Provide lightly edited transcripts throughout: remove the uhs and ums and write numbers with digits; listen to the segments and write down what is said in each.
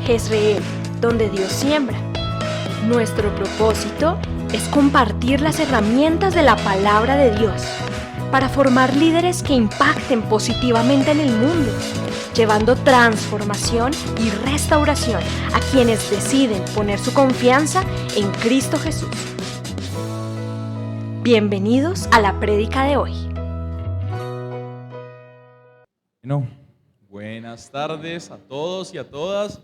Jezreel, donde Dios siembra. Nuestro propósito es compartir las herramientas de la palabra de Dios para formar líderes que impacten positivamente en el mundo, llevando transformación y restauración a quienes deciden poner su confianza en Cristo Jesús. Bienvenidos a la prédica de hoy. Bueno, buenas tardes a todos y a todas.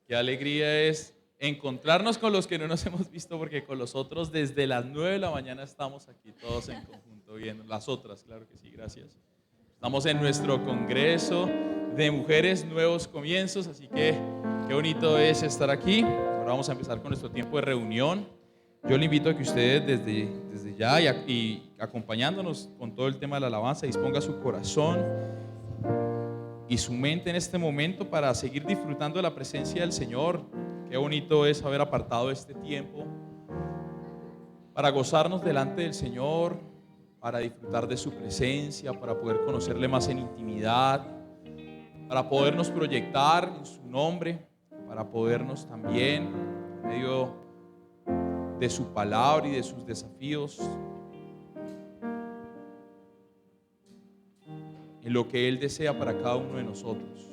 Qué alegría es encontrarnos con los que no nos hemos visto, porque con los otros desde las 9 de la mañana estamos aquí todos en conjunto viendo. Las otras, claro que sí, gracias. Estamos en nuestro congreso de mujeres Nuevos Comienzos, así que qué bonito es estar aquí. Ahora vamos a empezar con nuestro tiempo de reunión. Yo le invito a que ustedes desde ya y acompañándonos con todo el tema de la alabanza, disponga su corazón y su mente en este momento para seguir disfrutando de la presencia del Señor. Qué bonito es haber apartado este tiempo para gozarnos delante del Señor, para disfrutar de su presencia, para poder conocerle más en intimidad, para podernos proyectar en su nombre, para podernos también, en medio de su palabra y de sus desafíos, en lo que Él desea para cada uno de nosotros.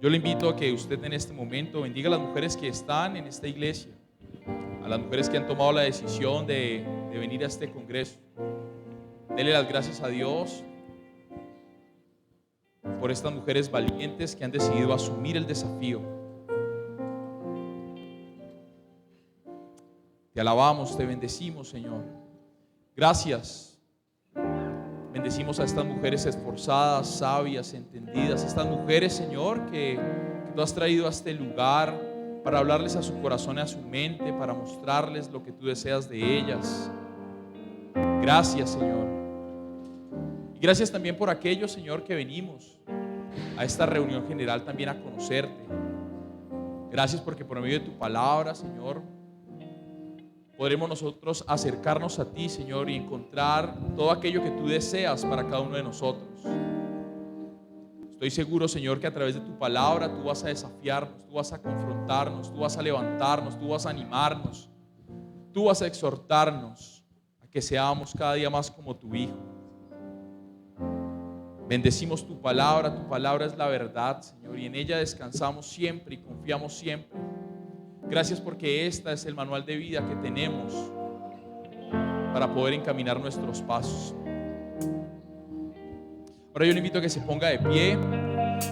Yo le invito a que usted en este momento bendiga a las mujeres que están en esta iglesia, a las mujeres que han tomado la decisión de venir a este congreso. Dele las gracias a Dios por estas mujeres valientes que han decidido asumir el desafío. Te alabamos, te bendecimos, Señor. Gracias. Bendecimos a estas mujeres esforzadas, sabias, entendidas. Estas mujeres, Señor, que tú has traído a este lugar para hablarles a su corazón y a su mente, para mostrarles lo que tú deseas de ellas. Gracias, Señor. Y gracias también por aquellos, Señor, que venimos a esta reunión general también a conocerte. Gracias porque por medio de tu palabra, Señor, podremos nosotros acercarnos a ti, Señor, y encontrar todo aquello que tú deseas para cada uno de nosotros. Estoy seguro, Señor, que a través de tu palabra tú vas a desafiarnos, tú vas a confrontarnos, tú vas a levantarnos, tú vas a animarnos, tú vas a exhortarnos a que seamos cada día más como tu Hijo. Bendecimos tu palabra es la verdad, Señor, y en ella descansamos siempre y confiamos siempre. Gracias porque esta es el manual de vida que tenemos para poder encaminar nuestros pasos. Ahora yo le invito a que se ponga de pie,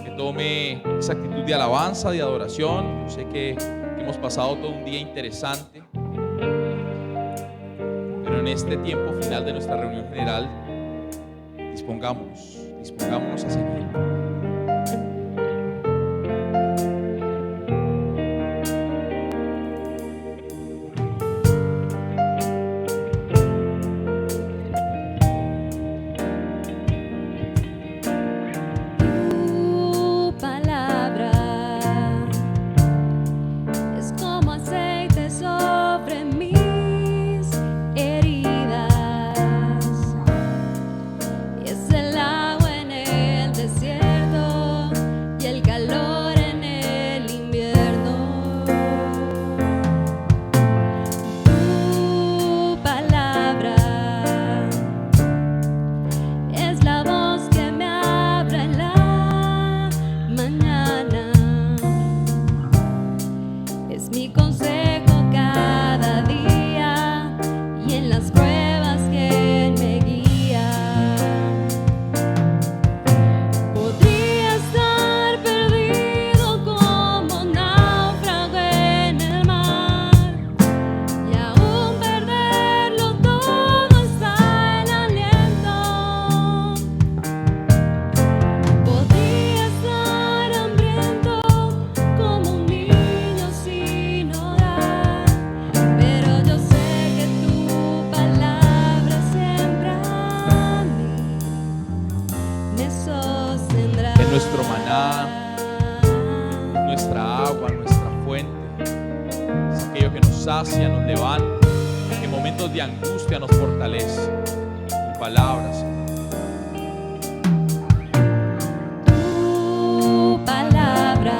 que tome esa actitud de alabanza, de adoración. Yo sé que hemos pasado todo un día interesante, pero en este tiempo final de nuestra reunión general, dispongámonos a seguir. Es el agua en el desierto y el calor en el invierno. Tu palabra es la voz que me habla en la mañana. Es mi consejo cada día y en las pruebas que Él me guía. Podría estar perdido como náufrago en el mar y aún perderlo todo hasta el aliento. Podría estar hambriento como un niño sin hogar, pero yo sé que tu palabra siempre a mí me sostendrá. En nuestro maná, nuestra agua, nuestra fuente, es aquello que nos sacia, nos levanta, que en momentos de angustia nos fortalece. Tu palabra, Señor. Tu palabra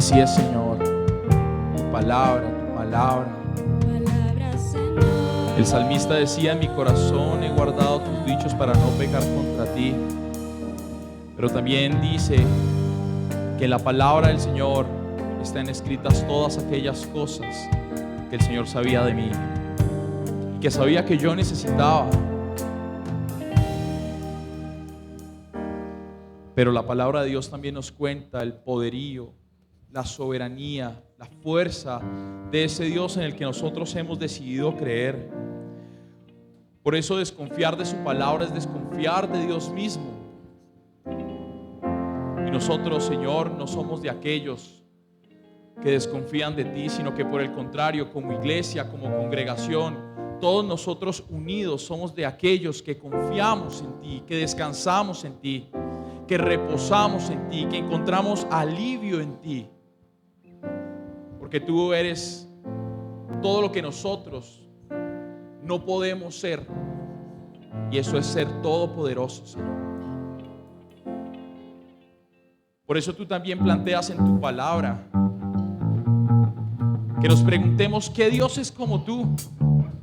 Así es, Señor. Tu palabra, tu palabra. Palabra, Señor. El salmista decía: en mi corazón he guardado tus dichos para no pecar contra ti. Pero también dice que en la palabra del Señor están escritas todas aquellas cosas que el Señor sabía de mí y que sabía que yo necesitaba. Pero la palabra de Dios también nos cuenta el poderío, la soberanía, la fuerza de ese Dios en el que nosotros hemos decidido creer. Por eso desconfiar de su palabra es desconfiar de Dios mismo. Y nosotros, Señor, no somos de aquellos que desconfían de ti, sino que por el contrario, como iglesia, como congregación, todos nosotros unidos somos de aquellos que confiamos en ti, que descansamos en ti, que reposamos en ti, que encontramos alivio en ti. Porque tú eres todo lo que nosotros no podemos ser, y eso es ser todopoderoso, Señor. Por eso tú también planteas en tu palabra que nos preguntemos: ¿qué Dios es como tú?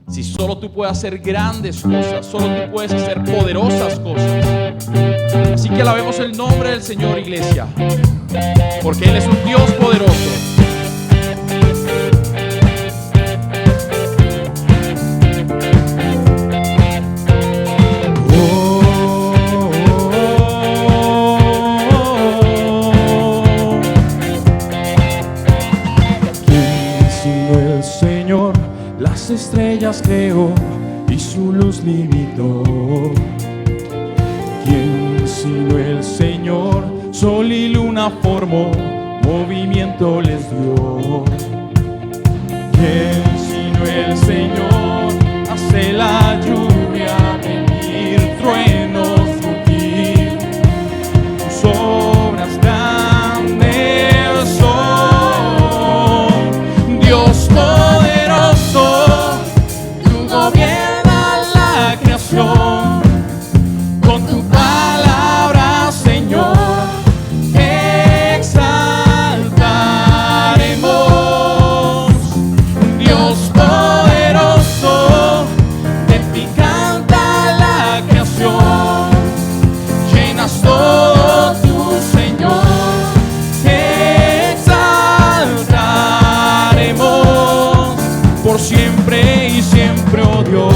Si solo tú puedes hacer grandes cosas, solo tú puedes hacer poderosas cosas. Así que alabemos el nombre del Señor, iglesia, porque Él es un Dios poderoso. Las estrellas creó y su luz limitó. ¿Quién sino el Señor? Sol y luna formó, movimiento les dio. ¿Quién sino el Señor? Hace la lluvia venir, truenos rugir, tus obras grandes son. Dios poderoso, gobierna la creación, con tu palabra, Señor, te exaltaremos. Dios poderoso, de ti canta la creación, llenas todo tú, Señor, te exaltaremos por siempre y siempre, oh Dios.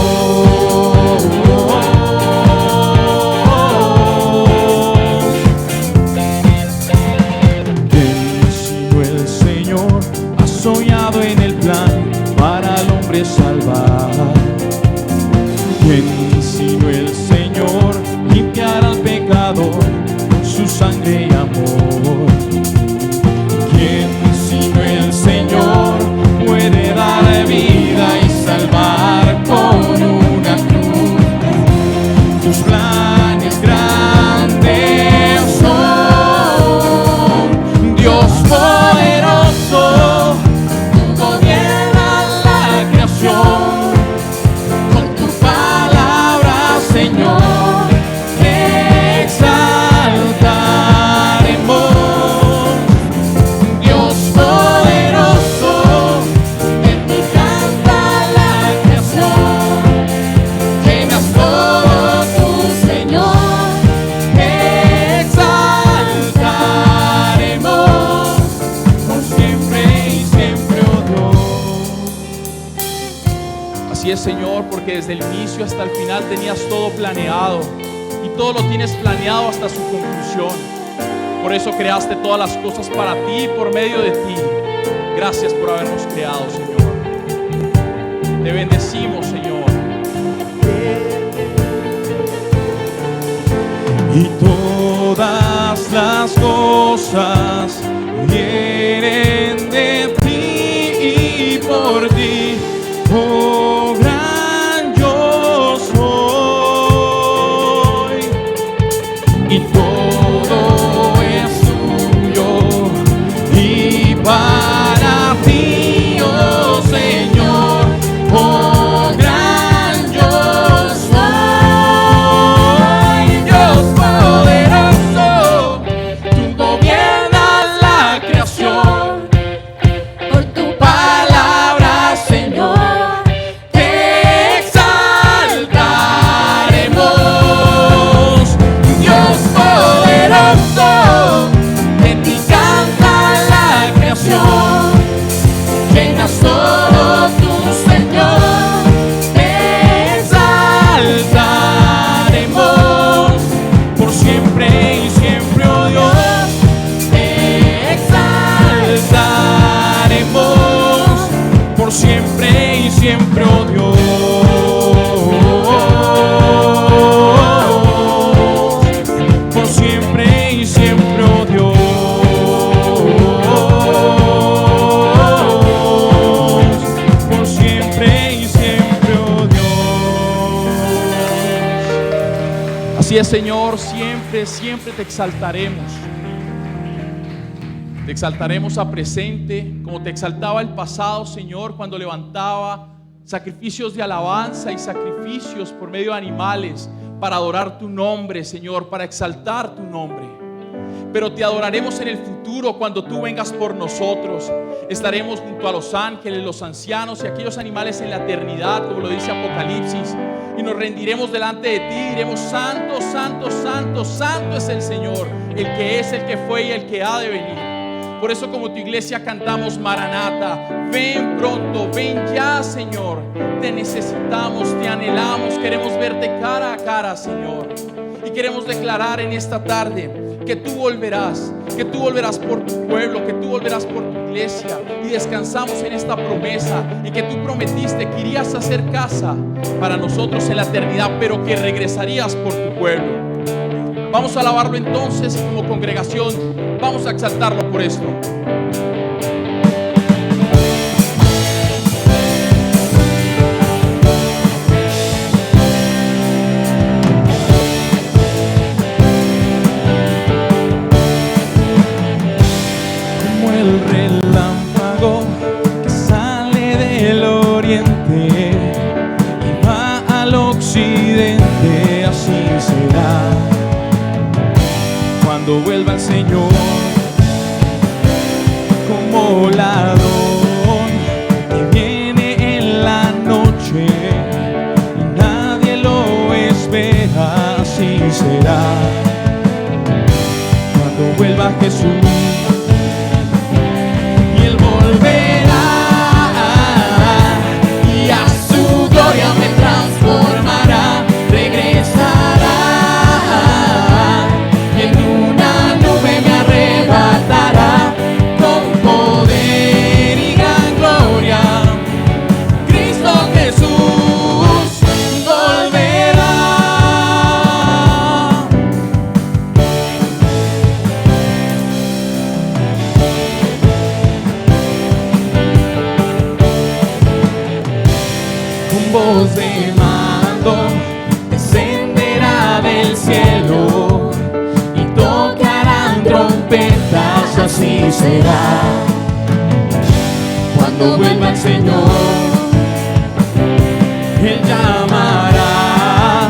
¿Quién sino el Señor ha soñado en el plan para al hombre salvar? ¿Quién sino el Señor limpiará al pecador con su sangre y amor? ¿Quién sino el Señor puede dar vida y salvar con una cruz? Tus planes grandes son. Dios poderoso, tú gobiernas la creación, con tu palabra, Señor, te exaltaremos. Dios poderoso, de ti canta la creación, llenas todo tú, Señor, te exaltaremos por siempre y siempre, oh Dios. Así es, Señor, porque desde el inicio hasta el final tenías todo planeado y todo lo tienes planeado hasta su conclusión. Por eso creaste todas las cosas para ti y por medio de ti. Gracias por habernos creado, Señor. Te bendecimos, Señor. Y todas las cosas vienen de ti y por ti, oh gran yo soy. Y todo es tuyo y para ti, oh Señor, oh gran yo soy. Dios poderoso, tú gobiernas Así es, Señor, siempre, siempre te exaltaremos. Te exaltaremos a presente, como te exaltaba el pasado, Señor, cuando levantaba sacrificios de alabanza y sacrificios por medio de animales para adorar tu nombre, Señor, para exaltar tu nombre. Pero te adoraremos en el futuro cuando tú vengas por nosotros. Estaremos junto a los ángeles, los ancianos y aquellos animales en la eternidad, como lo dice Apocalipsis, y nos rendiremos delante de ti y diremos: santo, santo, santo, santo es el Señor, el que es, el que fue y el que ha de venir. Por eso, como tu iglesia, cantamos: Maranata, ven pronto, ven ya, Señor. Te necesitamos, te anhelamos, queremos verte cara a cara, Señor. Y queremos declarar en esta tarde que tú volverás por tu pueblo, que tú volverás por tu iglesia. Y descansamos en esta promesa, y que tú prometiste que irías a hacer casa para nosotros en la eternidad, pero que regresarías por tu pueblo. Vamos a alabarlo entonces como congregación, vamos a exaltarlo por esto. Como el relámpago que sale del oriente y va al occidente, así será cuando vuelva el Señor. Como ladrón que viene en la noche y nadie lo espera, así será cuando vuelva Jesús. Y Él volverá y a su gloria me transformará, regresará y en una nube me arrebatará con poder y gran gloria. Cristo Jesús volverá. Con voz de mando descenderá del cielo y tocarán trompetas, así será cuando vuelva el Señor. Él llamará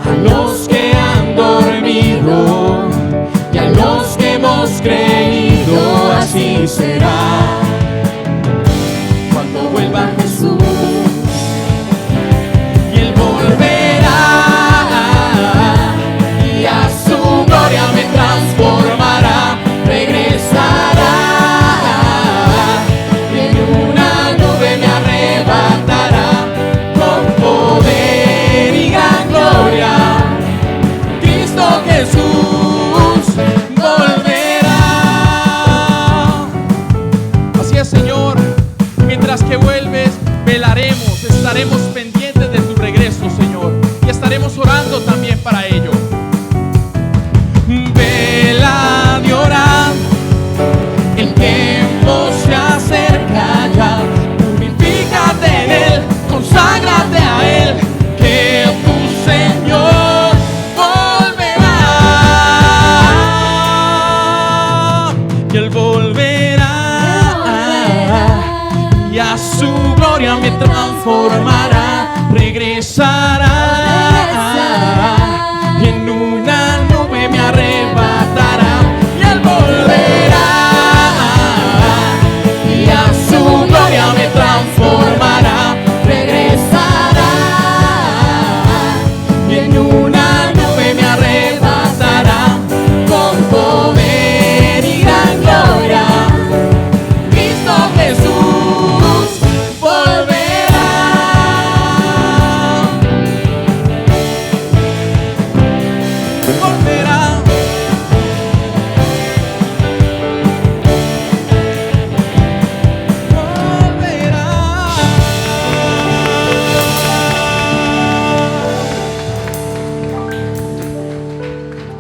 a los que han dormido y a los que hemos creído, así será cuando vuelva Jesús. Y Él volverá y a su gloria me transformará, regresará y en una nube me arrebatará con poder y gran gloria. Cristo Jesús volverá. Así es, Señor, mientras que vuelves, velaremos, estaremos pendientes de tu regreso, Señor, y estaremos orando también para ello. Vela de orar, el tiempo se acerca ya. Purifícate en Él, conságrate a Él, que tu Señor volverá. Y Él volverá y a su gloria me transformará, regresará y en una nube me arrebatará. Y Él volverá y a su gloria me transformará, regresará y en una nube me arrebatará con poder y gran gloria. Cristo Jesús volverá. Volverá.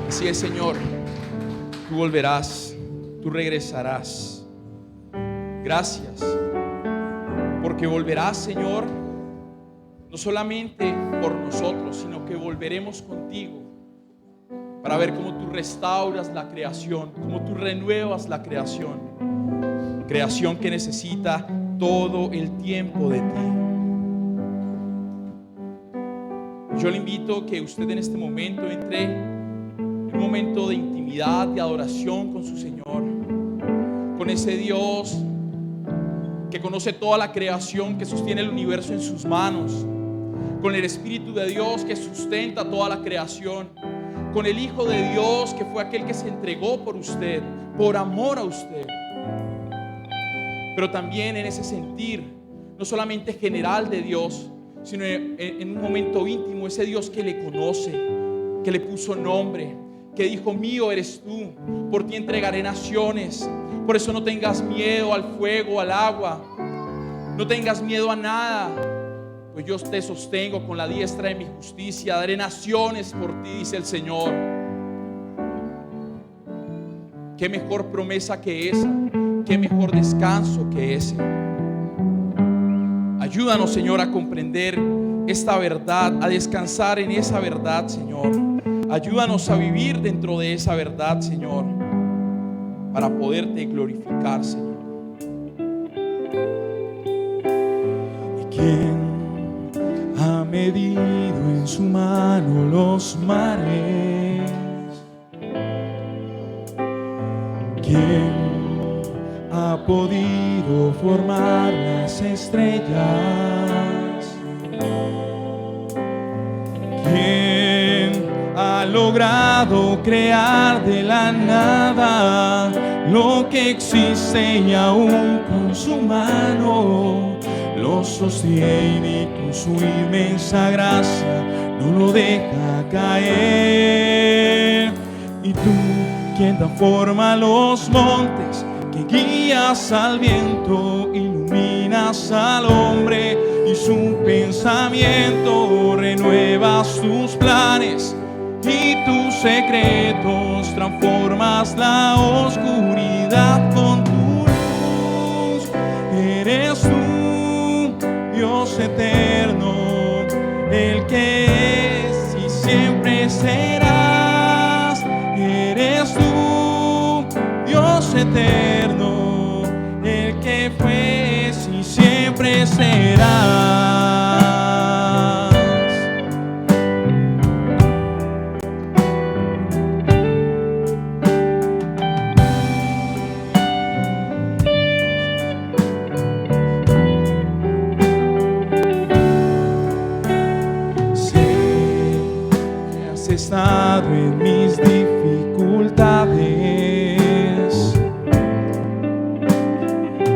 Así es, Señor, tú volverás, tú regresarás. Gracias, porque volverás, Señor, no solamente por nosotros, sino que volveremos contigo para ver cómo tú restauras la creación, cómo tú renuevas la creación. Creación que necesita todo el tiempo de ti. Yo le invito a que usted en este momento entre en un momento de intimidad, de adoración con su Señor, con ese Dios que conoce toda la creación, que sostiene el universo en sus manos, con el Espíritu de Dios que sustenta toda la creación, con el Hijo de Dios que fue aquel que se entregó por usted, por amor a usted. Pero también en ese sentir, no solamente general de Dios, sino en un momento íntimo, ese Dios que le conoce, que le puso nombre, que dijo: mío eres tú, por ti entregaré naciones. Por eso no tengas miedo al fuego, al agua, no tengas miedo a nada, pues yo te sostengo con la diestra de mi justicia, daré naciones por ti, dice el Señor. Qué mejor promesa que esa, qué mejor descanso que ese. Ayúdanos, Señor, a comprender esta verdad, a descansar en esa verdad, Señor. Ayúdanos a vivir dentro de esa verdad, Señor, para poderte glorificar, Señor. ¿Y quién ha medido en su mano los mares? ¿Quién ha podido formar las estrellas? ¿Quién ha logrado crear de la nada lo que existe y aún con su mano lo sostiene y con su inmensa gracia no lo deja caer? Y tú, quien da forma a los montes, que guías al viento, iluminas al hombre y su pensamiento, renuevas tus planes y tus secretos, transformas la oscuridad con tu luz. Eres tú, Dios eterno, el que es y siempre serás. Eres tú, Dios eterno, el que fue y siempre serás. Estado en mis dificultades,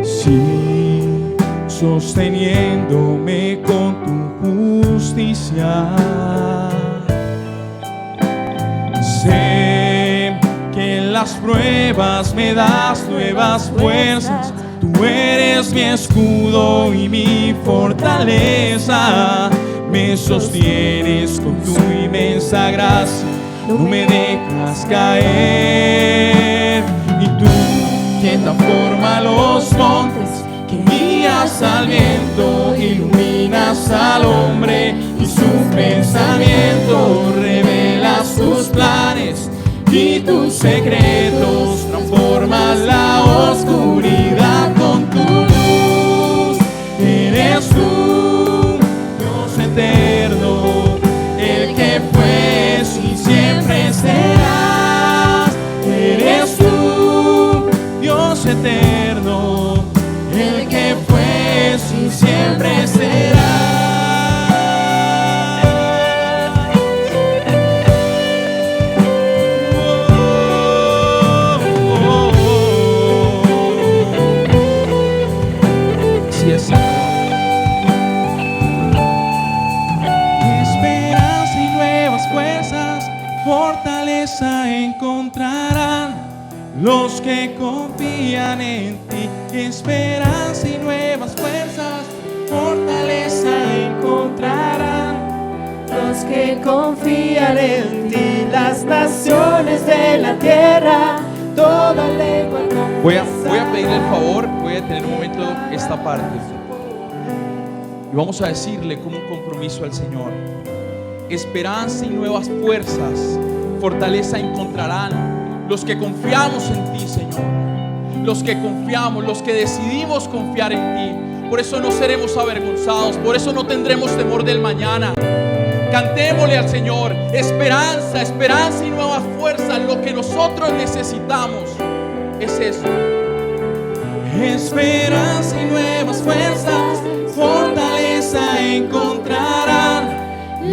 sí, sosteniéndome con tu justicia. Sé que en las pruebas me das nuevas fuerzas, tú eres mi escudo y mi fortaleza. Me sostienes con tu inmensa gracia, no me dejas caer. Y tú, quien da forma a los montes, que guías al viento, iluminas al hombre y su pensamiento, revelas tus planes y tus secretos, transformas la oscuridad con tu luz. Eres tú, eterno, el que fue y siempre serás. Eres tú, Dios eterno, el que fue y siempre serás. Sí, es fortaleza encontrarán los que confían en ti. Esperanza y nuevas fuerzas, fortaleza encontrarán los que confían en ti. Las naciones de la tierra, toda lengua Voy a pedirle el favor, voy a tener un momento esta parte y vamos a decirle como un compromiso al Señor: esperanza y nuevas fuerzas, fortaleza encontrarán los que confiamos en ti, Señor. Los que confiamos, los que decidimos confiar en ti. Por eso no seremos avergonzados, por eso no tendremos temor del mañana. Cantémosle al Señor esperanza, esperanza y nuevas fuerzas. Lo que nosotros necesitamos es eso. Esperanza y nuevas fuerzas, fortaleza encontrarán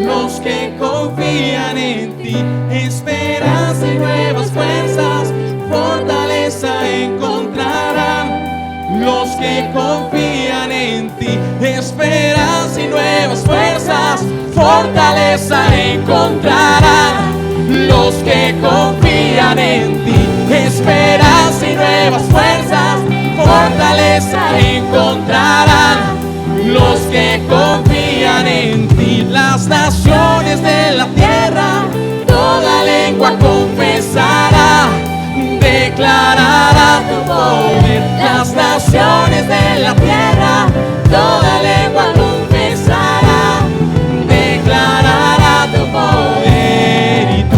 los que confían en ti. Esperanza y nuevas fuerzas, fortaleza encontrarán los que confían en ti. Esperanza y nuevas fuerzas, fortaleza encontrarán los que confían en ti. Esperanza y nuevas fuerzas, fortaleza encontrarán los que confían en ti. Las naciones de la tierra, toda lengua confesará, declarará tu poder. Las naciones de la tierra, toda lengua confesará, declarará tu poder. Y tú,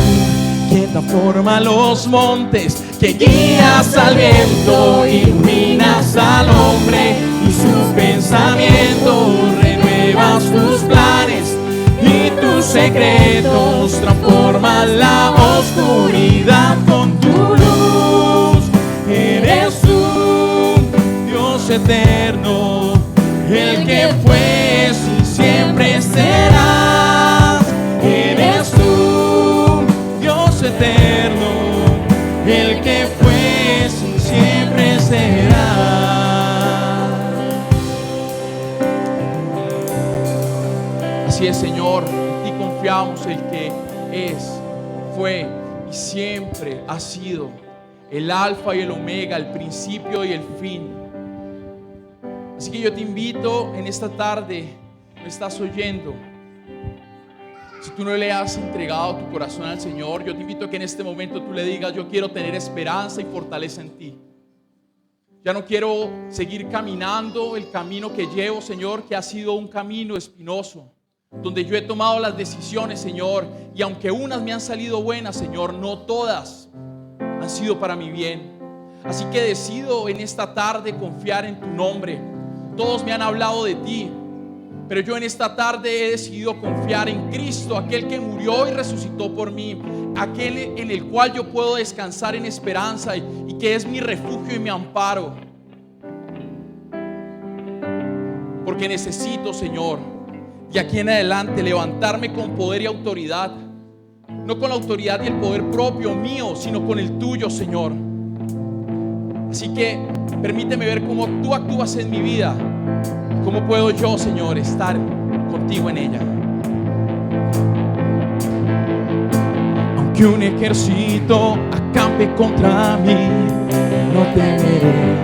quien da forma a los montes, que guías al viento, iluminas al hombre y sus pensamientos, renuevas tus planes y tus secretos, transformas la oscuridad con tu luz. Eres tú, Dios eterno, el que fue y siempre serás. Eres tú, Dios eterno, el que fue y siempre será. Así es, Señor, en ti confiamos, el que es, fue y siempre ha sido el alfa y el omega, el principio y el fin. Así que yo te invito en esta tarde, me estás oyendo, si tú no le has entregado tu corazón al Señor, yo te invito a que en este momento tú le digas: yo quiero tener esperanza y fortaleza en ti. Ya no quiero seguir caminando el camino que llevo, Señor, que ha sido un camino espinoso, donde yo he tomado las decisiones, Señor, y aunque unas me han salido buenas, Señor, no todas han sido para mi bien. Así que decido en esta tarde confiar en tu nombre. Todos me han hablado de ti, pero yo en esta tarde he decidido confiar en Cristo, aquel que murió y resucitó por mí, aquel en el cual yo puedo descansar en esperanza y que es mi refugio y mi amparo. Porque necesito, Señor, de aquí en adelante levantarme con poder y autoridad, no con la autoridad y el poder propio mío, sino con el tuyo, Señor. Así que permíteme ver cómo tú actúas en mi vida, cómo puedo yo, Señor, estar contigo en ella. Aunque un ejército acampe contra mí, no temeré.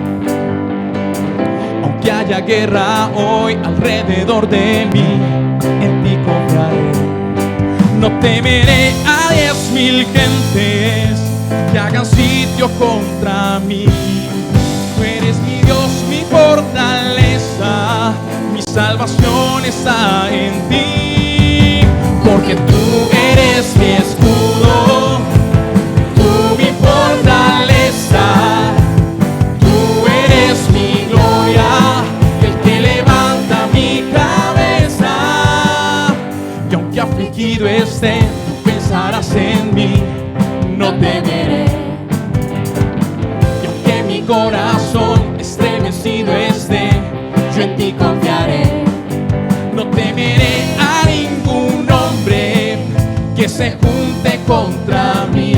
Aunque haya guerra hoy alrededor de mí, en ti confiaré. No temeré a 10,000 gentes que hagan sitio contra mí. Tú eres mi Dios, mi fortaleza, mi salvación está en ti. Porque tú eres mi escudo, tú mi fortaleza, tú eres mi gloria, el que levanta mi cabeza. Y aunque afligido esté, tú pensarás en mí, no temeré. Y aunque mi corazón estremecido esté, yo en ti confiaré. No temeré a ningún hombre que se junte contra mí.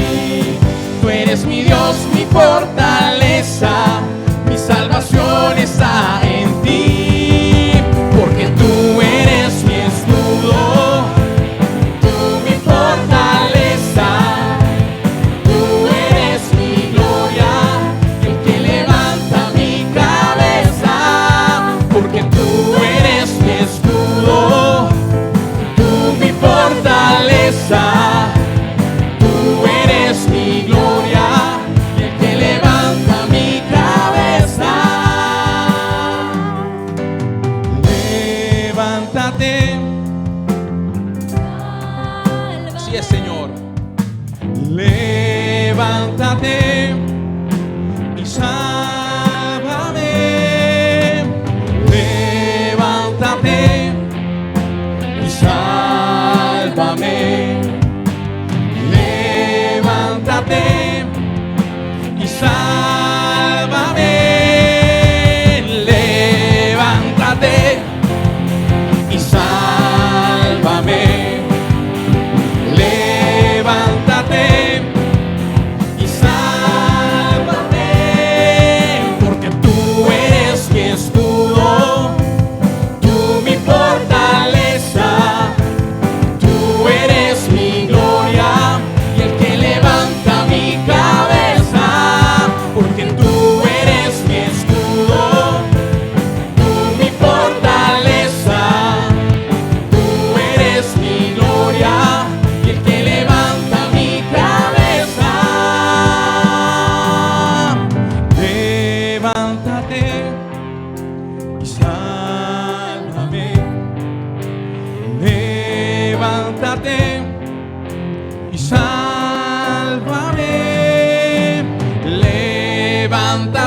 Tú eres mi Dios, mi fortaleza, mi salvación está en ti. Porque tú eres mi escudo, tú mi fortaleza, tú eres mi gloria, el que levanta mi cabeza. Porque tú eres mi escudo, tú mi fortaleza, tú eres mi gloria, el que levanta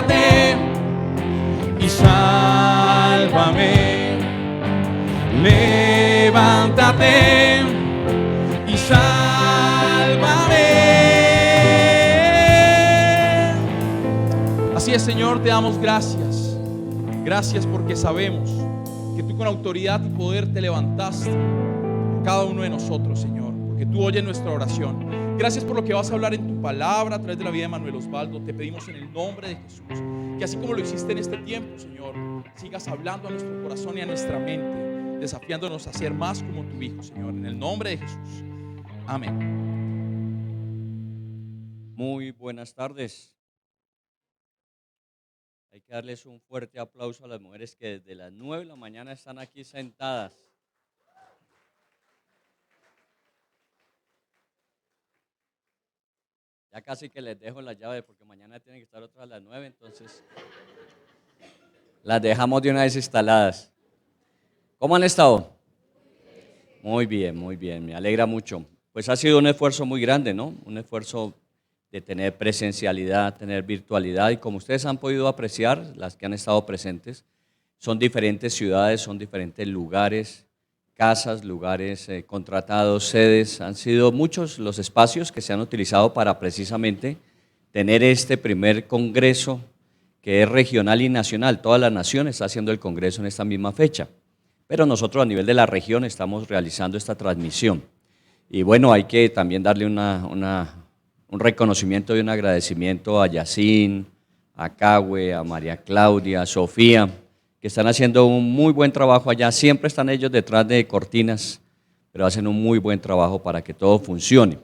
levántate y sálvame. Levántate y sálvame. Así es, Señor, te damos gracias. Gracias porque sabemos que tú con autoridad y poder te levantaste por cada uno de nosotros, Señor, porque tú oyes nuestra oración. Gracias por lo que vas a hablar en tu palabra a través de la vida de Manuel Osvaldo. Te pedimos en el nombre de Jesús que así como lo hiciste en este tiempo, Señor, sigas hablando a nuestro corazón y a nuestra mente, desafiándonos a ser más como tu Hijo, Señor, en el nombre de Jesús. Amén. Muy buenas tardes. Hay que darles un fuerte aplauso a las mujeres que desde las 9 de la mañana están aquí sentadas. Ya casi que les dejo la llave porque mañana tienen que estar otras a las 9, entonces las dejamos de una vez instaladas. ¿Cómo han estado? Muy bien, me alegra mucho. Pues ha sido un esfuerzo muy grande, ¿no? Un esfuerzo de tener presencialidad, tener virtualidad, y como ustedes han podido apreciar, las que han estado presentes, son diferentes ciudades, son diferentes lugares, casas, lugares contratados, sedes. Han sido muchos los espacios que se han utilizado para precisamente tener este primer congreso que es regional y nacional. Toda la nación está haciendo el congreso en esta misma fecha, pero nosotros a nivel de la región estamos realizando esta transmisión. Y bueno, hay que también darle un reconocimiento y un agradecimiento a Yacín, a Cahue, a María Claudia, a Sofía, que están haciendo un muy buen trabajo allá. Siempre están ellos detrás de cortinas, pero hacen un muy buen trabajo para que todo funcione.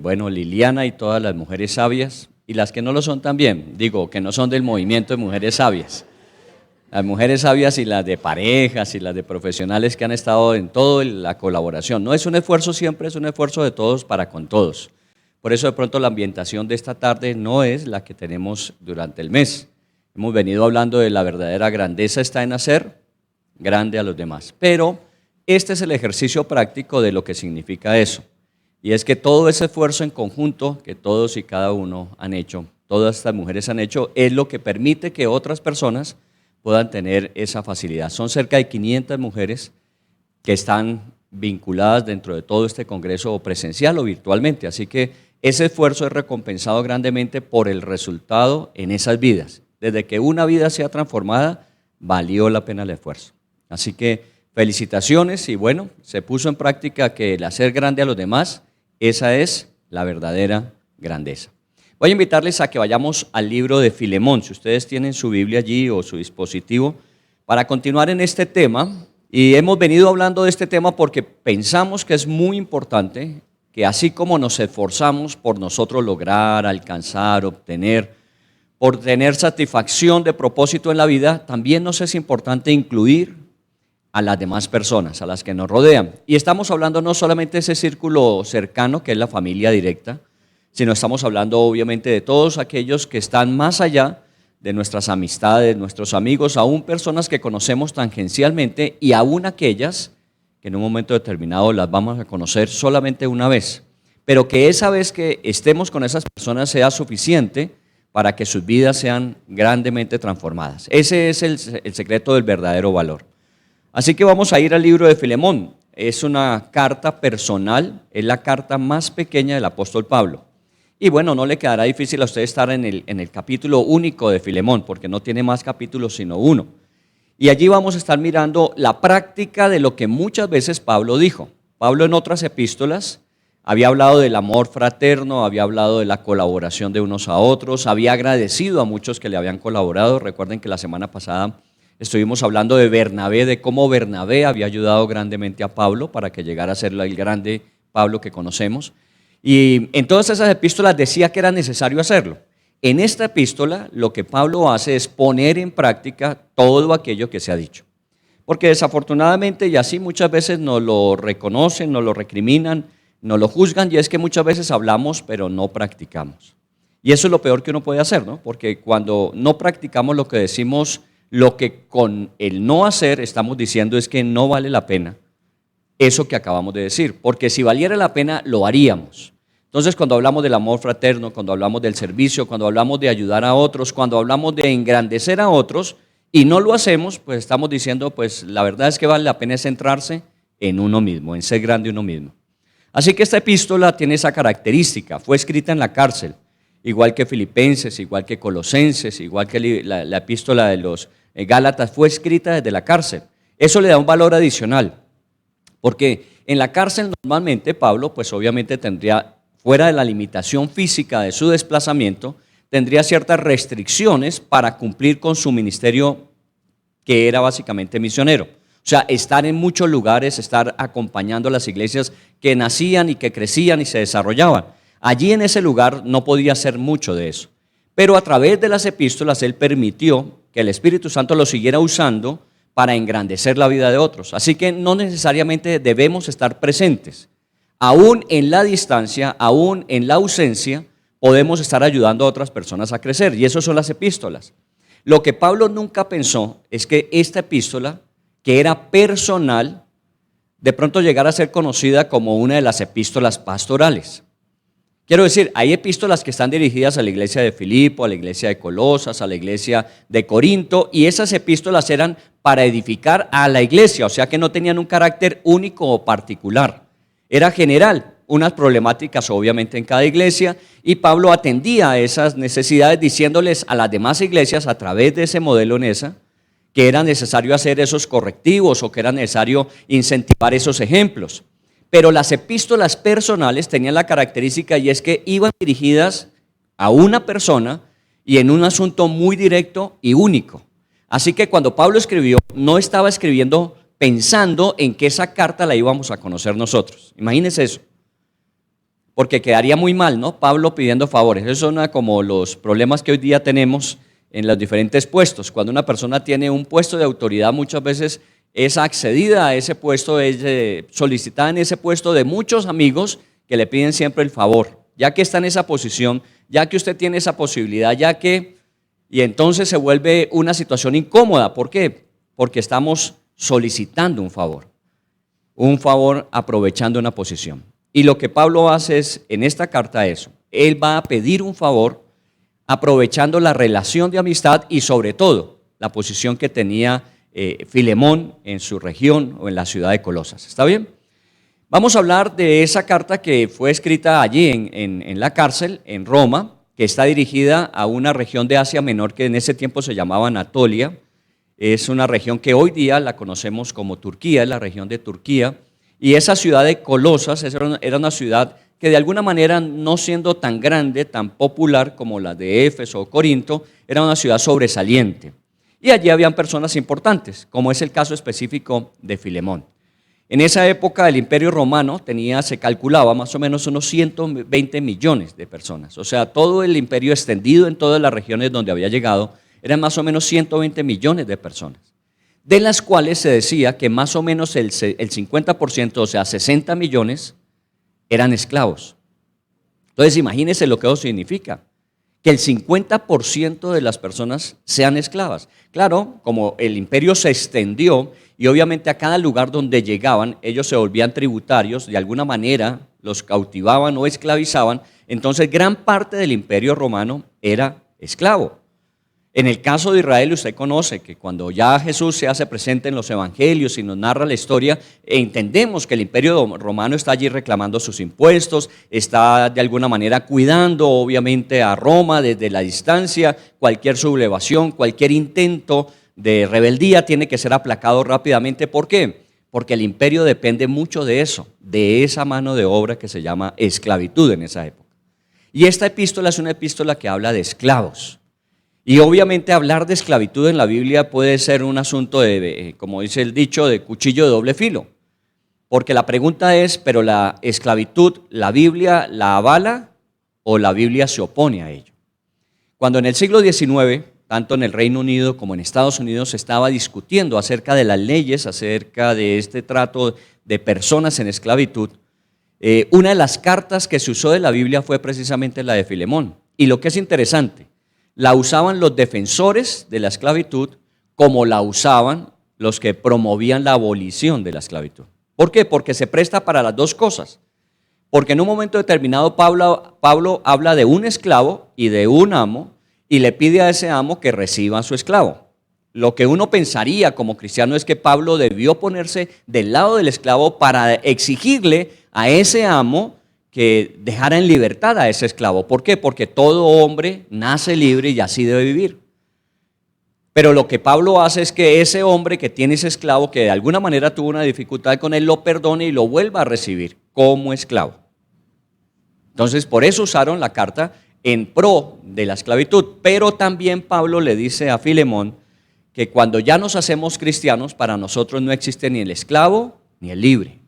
Bueno, Liliana y todas las mujeres sabias, y las que no lo son también, digo, que no son del movimiento de mujeres sabias. Las mujeres sabias y las de parejas y las de profesionales que han estado en toda la colaboración. No es un esfuerzo siempre, es un esfuerzo de todos para con todos. Por eso de pronto la ambientación de esta tarde no es la que tenemos durante el mes. Hemos venido hablando de la verdadera grandeza está en hacer grande a los demás. Pero este es el ejercicio práctico de lo que significa eso. Y es que todo ese esfuerzo en conjunto que todos y cada uno han hecho, todas estas mujeres han hecho, es lo que permite que otras personas puedan tener esa facilidad. Son cerca de 500 mujeres que están vinculadas dentro de todo este congreso presencial o virtualmente. Así que ese esfuerzo es recompensado grandemente por el resultado en esas vidas. Desde que una vida sea transformada, valió la pena el esfuerzo. Así que felicitaciones y bueno, se puso en práctica que el hacer grande a los demás, esa es la verdadera grandeza. Voy a invitarles a que vayamos al libro de Filemón, si ustedes tienen su Biblia allí o su dispositivo, para continuar en este tema. Y hemos venido hablando de este tema porque pensamos que es muy importante que así como nos esforzamos por nosotros lograr, alcanzar, obtener, por tener satisfacción de propósito en la vida, también nos es importante incluir a las demás personas, a las que nos rodean. Y estamos hablando no solamente de ese círculo cercano que es la familia directa, sino estamos hablando obviamente de todos aquellos que están más allá de nuestras amistades, nuestros amigos, aún personas que conocemos tangencialmente y aún aquellas que en un momento determinado las vamos a conocer solamente una vez, pero que esa vez que estemos con esas personas sea suficiente para que sus vidas sean grandemente transformadas. Ese es el secreto del verdadero valor. Así que vamos a ir al libro de Filemón. Es una carta personal, es la carta más pequeña del apóstol Pablo. Y bueno, no le quedará difícil a usted estar en el capítulo único de Filemón, porque no tiene más capítulos sino uno. Y allí vamos a estar mirando la práctica de lo que muchas veces Pablo dijo. Pablo en otras epístolas había hablado del amor fraterno, había hablado de la colaboración de unos a otros, había agradecido a muchos que le habían colaborado. Recuerden que la semana pasada estuvimos hablando de Bernabé, de cómo Bernabé había ayudado grandemente a Pablo para que llegara a ser el grande Pablo que conocemos. Y en todas esas epístolas decía que era necesario hacerlo. En esta epístola lo que Pablo hace es poner en práctica todo aquello que se ha dicho. Porque desafortunadamente, y así muchas veces nos lo reconocen, nos lo recriminan, nos lo juzgan, y es que muchas veces hablamos pero no practicamos. Y eso es lo peor que uno puede hacer, ¿no? Porque cuando no practicamos lo que decimos, lo que con el no hacer estamos diciendo es que no vale la pena eso que acabamos de decir. Porque si valiera la pena, lo haríamos. Entonces, cuando hablamos del amor fraterno, cuando hablamos del servicio, cuando hablamos de ayudar a otros, cuando hablamos de engrandecer a otros y no lo hacemos, pues estamos diciendo, pues la verdad es que vale la pena centrarse en uno mismo, en ser grande uno mismo. Así que esta epístola tiene esa característica, fue escrita en la cárcel, igual que Filipenses, igual que Colosenses, igual que la epístola de los Gálatas, fue escrita desde la cárcel. Eso le da un valor adicional, porque en la cárcel normalmente Pablo, pues obviamente tendría, fuera de la limitación física de su desplazamiento, tendría ciertas restricciones para cumplir con su ministerio, que era básicamente misionero. O sea, estar en muchos lugares, estar acompañando a las iglesias que nacían y que crecían y se desarrollaban. Allí en ese lugar no podía hacer mucho de eso. Pero a través de las epístolas él permitió que el Espíritu Santo lo siguiera usando para engrandecer la vida de otros. Así que no necesariamente debemos estar presentes. Aún en la distancia, aún en la ausencia, podemos estar ayudando a otras personas a crecer. Y eso son las epístolas. Lo que Pablo nunca pensó es que esta epístola, que era personal, de pronto llegara a ser conocida como una de las epístolas pastorales. Quiero decir, hay epístolas que están dirigidas a la iglesia de Filipo, a la iglesia de Colosas, a la iglesia de Corinto, y esas epístolas eran para edificar a la iglesia, o sea que no tenían un carácter único o particular. Era general, unas problemáticas obviamente en cada iglesia, y Pablo atendía a esas necesidades diciéndoles a las demás iglesias a través de ese modelo en esa, que era necesario hacer esos correctivos o que era necesario incentivar esos ejemplos. Pero las epístolas personales tenían la característica y es que iban dirigidas a una persona y en un asunto muy directo y único. Así que cuando Pablo escribió, no estaba escribiendo pensando en que esa carta la íbamos a conocer nosotros. Imagínense eso. Porque quedaría muy mal, ¿no? Pablo pidiendo favores. Eso son como los problemas que hoy día tenemos en los diferentes puestos. Cuando una persona tiene un puesto de autoridad, muchas veces es accedida a ese puesto, es solicitada en ese puesto de muchos amigos que le piden siempre el favor. Ya que está en esa posición, ya que usted tiene esa posibilidad, y entonces se vuelve una situación incómoda. ¿Por qué? Porque estamos solicitando un favor aprovechando una posición. Y lo que Pablo hace es, en esta carta eso, él va a pedir un favor aprovechando la relación de amistad y sobre todo la posición que tenía Filemón en su región o en la ciudad de Colosas. ¿Está bien? Vamos a hablar de esa carta que fue escrita allí en la cárcel, en Roma, que está dirigida a una región de Asia Menor que en ese tiempo se llamaba Anatolia. Es una región que hoy día la conocemos como Turquía, es la región de Turquía. Y esa ciudad de Colosas era una ciudad que de alguna manera, no siendo tan grande, tan popular como la de Éfeso o Corinto, era una ciudad sobresaliente. Y allí habían personas importantes, como es el caso específico de Filemón. En esa época el Imperio Romano se calculaba más o menos unos 120 millones de personas. O sea, todo el imperio extendido en todas las regiones donde había llegado, eran más o menos 120 millones de personas, de las cuales se decía que más o menos el 50%, o sea, 60 millones, eran esclavos. Entonces, imagínense lo que eso significa, que el 50% de las personas sean esclavas. Claro, como el imperio se extendió y obviamente a cada lugar donde llegaban, ellos se volvían tributarios, de alguna manera los cautivaban o esclavizaban, entonces gran parte del imperio romano era esclavo. En el caso de Israel, usted conoce que cuando ya Jesús se hace presente en los evangelios y nos narra la historia, entendemos que el imperio romano está allí reclamando sus impuestos, está de alguna manera cuidando obviamente a Roma desde la distancia. Cualquier sublevación, cualquier intento de rebeldía tiene que ser aplacado rápidamente. ¿Por qué? Porque el imperio depende mucho de eso, de esa mano de obra que se llama esclavitud en esa época. Y esta epístola es una epístola que habla de esclavos. Y obviamente hablar de esclavitud en la Biblia puede ser un asunto de, como dice el dicho, de cuchillo de doble filo. Porque la pregunta es, ¿pero la esclavitud, la Biblia la avala o la Biblia se opone a ello? Cuando en el siglo XIX, tanto en el Reino Unido como en Estados Unidos, se estaba discutiendo acerca de las leyes, acerca de este trato de personas en esclavitud, una de las cartas que se usó de la Biblia fue precisamente la de Filemón. Y lo que es interesante, la usaban los defensores de la esclavitud como la usaban los que promovían la abolición de la esclavitud. ¿Por qué? Porque se presta para las dos cosas, Porque en un momento determinado Pablo habla de un esclavo y de un amo y le pide a ese amo que reciba a su esclavo. Lo que uno pensaría como cristiano es que Pablo debió ponerse del lado del esclavo para exigirle a ese amo que dejara en libertad a ese esclavo. ¿Por qué? Porque todo hombre nace libre y así debe vivir. Pero lo que Pablo hace es que ese hombre que tiene ese esclavo, que de alguna manera tuvo una dificultad con él, lo perdone y lo vuelva a recibir como esclavo. Entonces, por eso usaron la carta en pro de la esclavitud. Pero también Pablo le dice a Filemón que cuando ya nos hacemos cristianos, para nosotros no existe ni el esclavo ni el libre.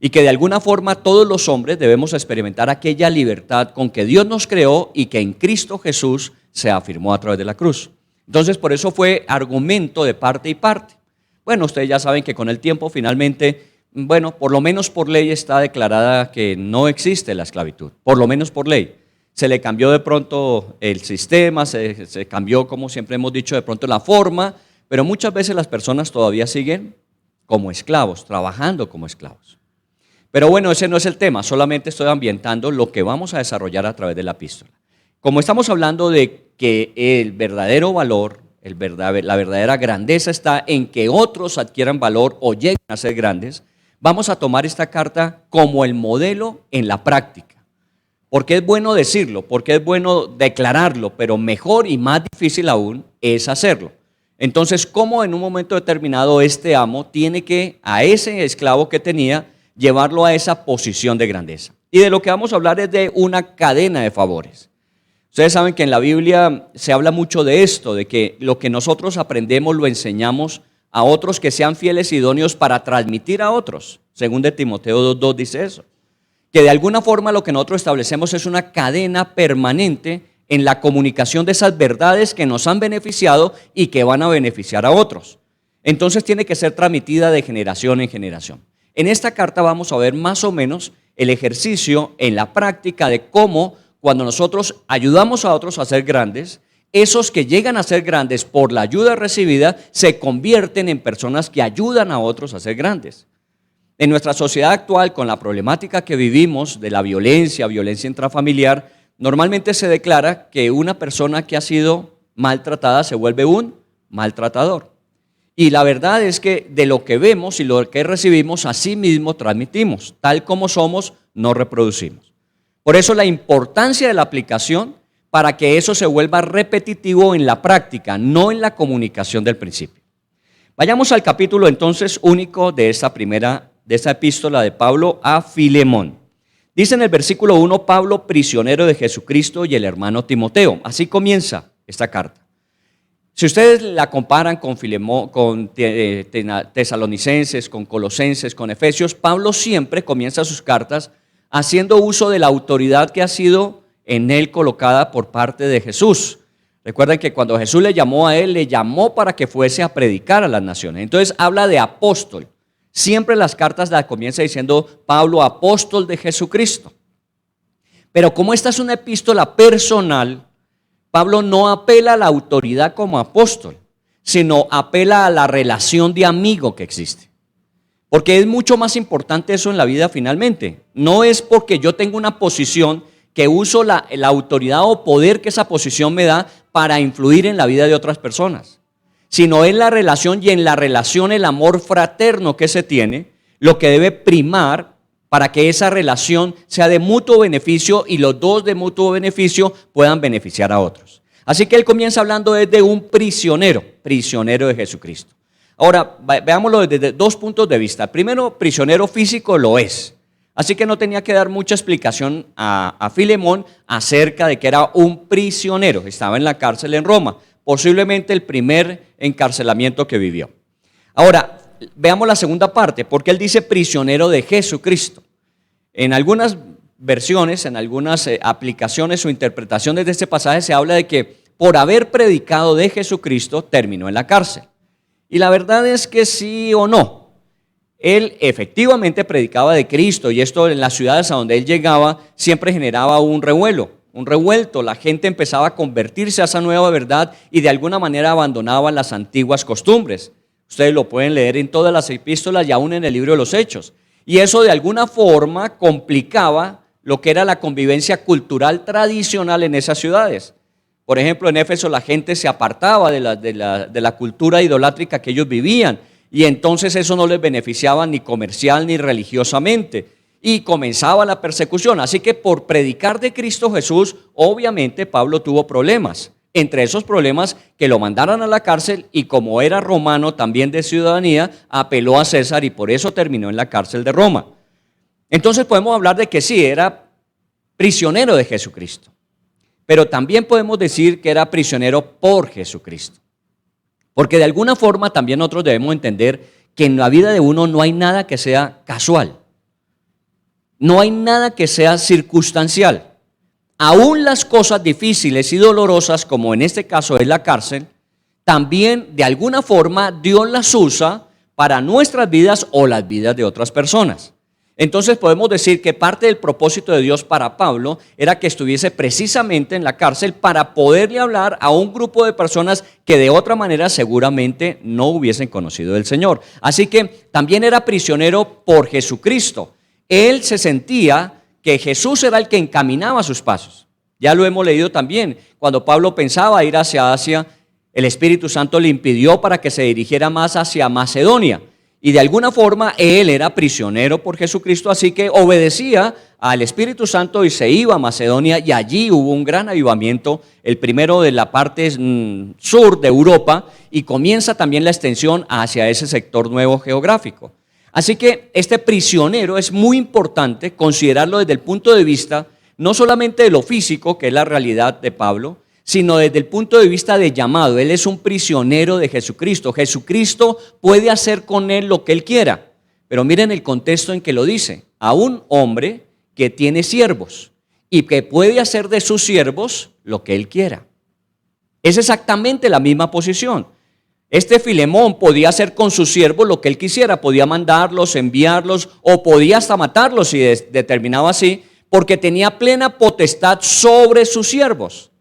Y que de alguna forma todos los hombres debemos experimentar aquella libertad con que Dios nos creó y que en Cristo Jesús se afirmó a través de la cruz. Entonces, por eso fue argumento de parte y parte. Bueno, ustedes ya saben que con el tiempo finalmente, bueno, por lo menos por ley está declarada que no existe la esclavitud, por lo menos por ley. Se le cambió de pronto el sistema, se cambió, como siempre hemos dicho, de pronto la forma, pero muchas veces las personas todavía siguen como esclavos, trabajando como esclavos. Pero bueno, ese no es el tema, solamente estoy ambientando lo que vamos a desarrollar a través de la epístola. Como estamos hablando de que el verdadero valor, la verdadera grandeza está en que otros adquieran valor o lleguen a ser grandes, vamos a tomar esta carta como el modelo en la práctica. Porque es bueno decirlo, porque es bueno declararlo, pero mejor y más difícil aún es hacerlo. Entonces, ¿cómo en un momento determinado este amo tiene que a ese esclavo que tenía llevarlo a esa posición de grandeza? Y de lo que vamos a hablar es de una cadena de favores. Ustedes saben que en la Biblia se habla mucho de esto, de que lo que nosotros aprendemos lo enseñamos a otros que sean fieles y idóneos para transmitir a otros. Según de Timoteo 2:2 dice eso. Que de alguna forma lo que nosotros establecemos es una cadena permanente en la comunicación de esas verdades que nos han beneficiado y que van a beneficiar a otros. Entonces tiene que ser transmitida de generación en generación. En esta carta vamos a ver más o menos el ejercicio en la práctica de cómo cuando nosotros ayudamos a otros a ser grandes, esos que llegan a ser grandes por la ayuda recibida se convierten en personas que ayudan a otros a ser grandes. En nuestra sociedad actual, con la problemática que vivimos de la violencia intrafamiliar, normalmente se declara que una persona que ha sido maltratada se vuelve un maltratador. Y la verdad es que de lo que vemos y lo que recibimos, así mismo transmitimos. Tal como somos, nos reproducimos. Por eso la importancia de la aplicación para que eso se vuelva repetitivo en la práctica, no en la comunicación del principio. Vayamos al capítulo entonces único de esta epístola de Pablo a Filemón. Dice en el versículo 1, Pablo, prisionero de Jesucristo, y el hermano Timoteo. Así comienza esta carta. Si ustedes la comparan con Filemón, con Tesalonicenses, con Colosenses, con Efesios, Pablo siempre comienza sus cartas haciendo uso de la autoridad que ha sido en él colocada por parte de Jesús. Recuerden que cuando Jesús le llamó a él, le llamó para que fuese a predicar a las naciones. Entonces habla de apóstol. Siempre las cartas las comienza diciendo Pablo, apóstol de Jesucristo. Pero como esta es una epístola personal, Pablo no apela a la autoridad como apóstol, sino apela a la relación de amigo que existe. Porque es mucho más importante eso en la vida finalmente. No es porque yo tengo una posición que uso la autoridad o poder que esa posición me da para influir en la vida de otras personas, sino en la relación y en la relación el amor fraterno que se tiene, lo que debe primar para que esa relación sea de mutuo beneficio y los dos de mutuo beneficio puedan beneficiar a otros. Así que él comienza hablando desde un prisionero de Jesucristo. Ahora, veámoslo desde dos puntos de vista. Primero, prisionero físico lo es. Así que no tenía que dar mucha explicación a Filemón acerca de que era un prisionero. Estaba en la cárcel en Roma, posiblemente el primer encarcelamiento que vivió. Ahora, veamos la segunda parte, porque él dice prisionero de Jesucristo. En algunas versiones, en algunas aplicaciones o interpretaciones de este pasaje se habla de que por haber predicado de Jesucristo terminó en la cárcel. Y la verdad es que sí o no. Él efectivamente predicaba de Cristo y esto en las ciudades a donde él llegaba siempre generaba un revuelto. La gente empezaba a convertirse a esa nueva verdad y de alguna manera abandonaban las antiguas costumbres. Ustedes lo pueden leer en todas las epístolas y aún en el libro de los Hechos. y eso de alguna forma complicaba lo que era la convivencia cultural tradicional en esas ciudades. Por ejemplo, en Éfeso la gente se apartaba de la cultura idolátrica que ellos vivían, y entonces eso no les beneficiaba ni comercial ni religiosamente, y comenzaba la persecución. Así que por predicar de Cristo Jesús, obviamente Pablo tuvo problemas. Entre esos problemas, que lo mandaran a la cárcel, y como era romano también de ciudadanía, apeló a César y por eso terminó en la cárcel de Roma. Entonces podemos hablar de que sí, era prisionero de Jesucristo, pero también podemos decir que era prisionero por Jesucristo. Porque de alguna forma también nosotros debemos entender que en la vida de uno no hay nada que sea casual. No hay nada que sea circunstancial. Aún las cosas difíciles y dolorosas, como en este caso es la cárcel, también de alguna forma Dios las usa para nuestras vidas o las vidas de otras personas. Entonces podemos decir que parte del propósito de Dios para Pablo era que estuviese precisamente en la cárcel para poderle hablar a un grupo de personas que de otra manera seguramente no hubiesen conocido del Señor. Así que también era prisionero por Jesucristo. Él se sentía que Jesús era el que encaminaba sus pasos. Ya lo hemos leído también. Cuando Pablo pensaba ir hacia Asia, el Espíritu Santo le impidió para que se dirigiera más hacia Macedonia. Y de alguna forma él era prisionero por Jesucristo, así que obedecía al Espíritu Santo y se iba a Macedonia, y allí hubo un gran avivamiento, el primero de la parte sur de Europa, y comienza también la extensión hacia ese sector nuevo geográfico. Así que este prisionero es muy importante considerarlo desde el punto de vista no solamente de lo físico, que es la realidad de Pablo, sino desde el punto de vista de llamado. Él es un prisionero de Jesucristo. Jesucristo puede hacer con él lo que él quiera. Pero miren el contexto en que lo dice: a un hombre que tiene siervos y que puede hacer de sus siervos lo que él quiera. Es exactamente la misma posición. Este Filemón podía hacer con sus siervos lo que él quisiera, podía mandarlos, enviarlos, o podía hasta matarlos si determinaba así, porque tenía plena potestad sobre sus siervos.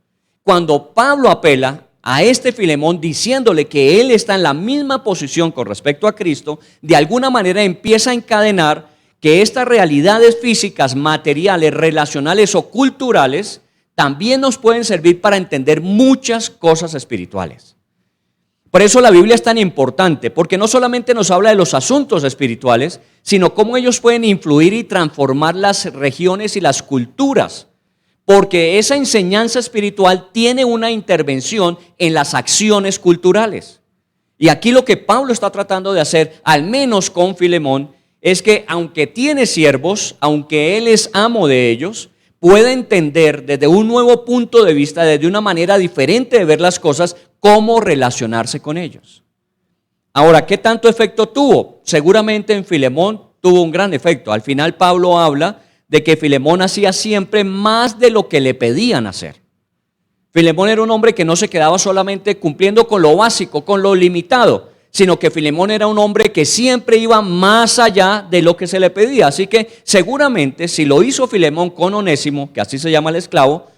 Cuando Pablo apela a este Filemón diciéndole que él está en la misma posición con respecto a Cristo, de alguna manera empieza a encadenar que estas realidades físicas, materiales, relacionales o culturales también nos pueden servir para entender muchas cosas espirituales. Por eso la Biblia es tan importante, porque no solamente nos habla de los asuntos espirituales, sino cómo ellos pueden influir y transformar las regiones y las culturas. Porque esa enseñanza espiritual tiene una intervención en las acciones culturales. Y aquí lo que Pablo está tratando de hacer, al menos con Filemón, es que aunque tiene siervos, aunque él es amo de ellos, puede entender desde un nuevo punto de vista, desde una manera diferente de ver las cosas, cómo relacionarse con ellos. Ahora, ¿qué tanto efecto tuvo? Seguramente en Filemón tuvo un gran efecto. Al final Pablo habla de que Filemón hacía siempre más de lo que le pedían hacer. Filemón era un hombre que no se quedaba solamente cumpliendo con lo básico, con lo limitado, sino que Filemón era un hombre que siempre iba más allá de lo que se le pedía. Así que seguramente si lo hizo Filemón con Onésimo, que así se llama el esclavo,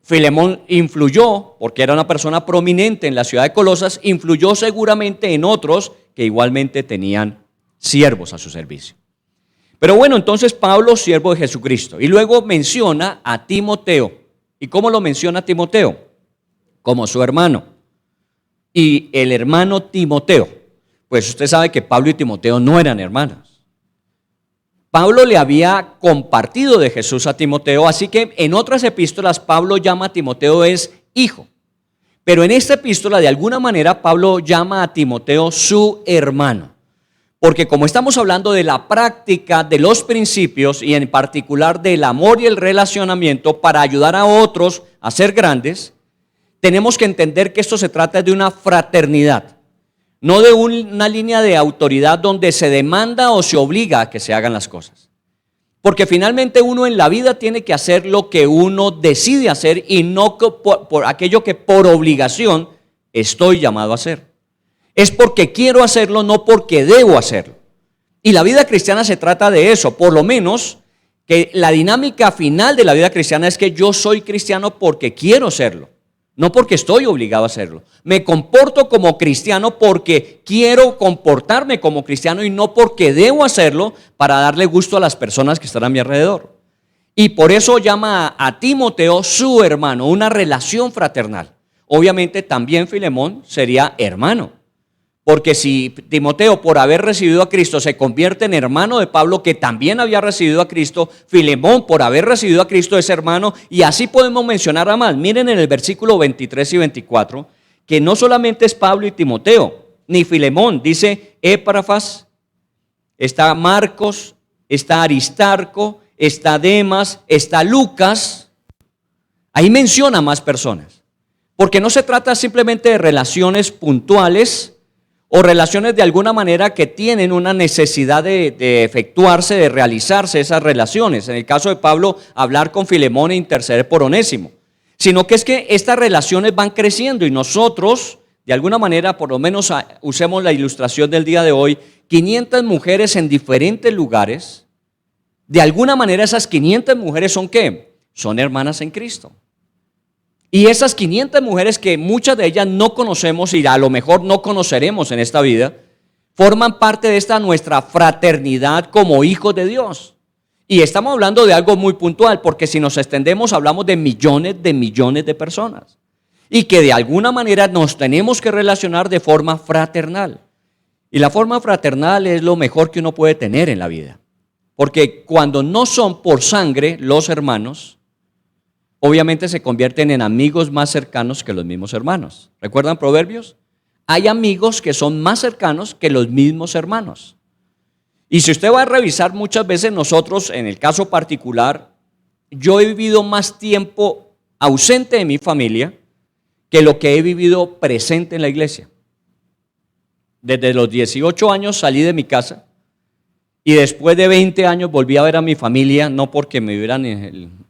Filemón influyó, porque era una persona prominente en la ciudad de Colosas, influyó seguramente en otros que igualmente tenían siervos a su servicio. Pero bueno, entonces Pablo, siervo de Jesucristo, y luego menciona a Timoteo. ¿Y cómo lo menciona a Timoteo? Como su hermano. Y el hermano Timoteo, pues usted sabe que Pablo y Timoteo no eran hermanos. Pablo le había compartido de Jesús a Timoteo, así que en otras epístolas Pablo llama a Timoteo es hijo. Pero en esta epístola de alguna manera Pablo llama a Timoteo su hermano. Porque como estamos hablando de la práctica de los principios y en particular del amor y el relacionamiento para ayudar a otros a ser grandes, tenemos que entender que esto se trata de una fraternidad, no de una línea de autoridad donde se demanda o se obliga a que se hagan las cosas. Porque finalmente uno en la vida tiene que hacer lo que uno decide hacer y no por aquello que por obligación estoy llamado a hacer. Es porque quiero hacerlo, no porque debo hacerlo. Y la vida cristiana se trata de eso, por lo menos que la dinámica final de la vida cristiana es que yo soy cristiano porque quiero serlo. no porque estoy obligado a hacerlo. Me comporto como cristiano porque quiero comportarme como cristiano y no porque debo hacerlo para darle gusto a las personas que están a mi alrededor. Y por eso llama a Timoteo su hermano, una relación fraternal. Obviamente también Filemón sería hermano. Porque si Timoteo, por haber recibido a Cristo, se convierte en hermano de Pablo, que también había recibido a Cristo, Filemón, por haber recibido a Cristo, es hermano, y así podemos mencionar a más. Miren en el versículo 23 y 24, que no solamente es Pablo y Timoteo, ni Filemón, dice Epafras, está Marcos, está Aristarco, está Demas, está Lucas. Ahí menciona más personas, porque no se trata simplemente de relaciones puntuales, o relaciones de alguna manera que tienen una necesidad de efectuarse, de realizarse esas relaciones. En el caso de Pablo, hablar con Filemón e interceder por Onésimo. Sino que es que estas relaciones van creciendo y nosotros, de alguna manera, por lo menos usemos la ilustración del día de hoy, 500 mujeres en diferentes lugares. De alguna manera esas 500 mujeres son ¿qué? Son hermanas en Cristo. Y esas 500 mujeres que muchas de ellas no conocemos y a lo mejor no conoceremos en esta vida, forman parte de esta nuestra fraternidad como hijos de Dios. Y estamos hablando de algo muy puntual, porque si nos extendemos hablamos de millones de personas. Y que de alguna manera nos tenemos que relacionar de forma fraternal. Y la forma fraternal es lo mejor que uno puede tener en la vida. Porque cuando no son por sangre los hermanos, obviamente se convierten en amigos más cercanos que los mismos hermanos. ¿Recuerdan Proverbios? Hay amigos que son más cercanos que los mismos hermanos. Y si usted va a revisar muchas veces nosotros, en el caso particular, yo he vivido más tiempo ausente de mi familia que lo que he vivido presente en la iglesia. Desde los 18 años salí de mi casa y después de 20 años volví a ver a mi familia, no porque me hubieran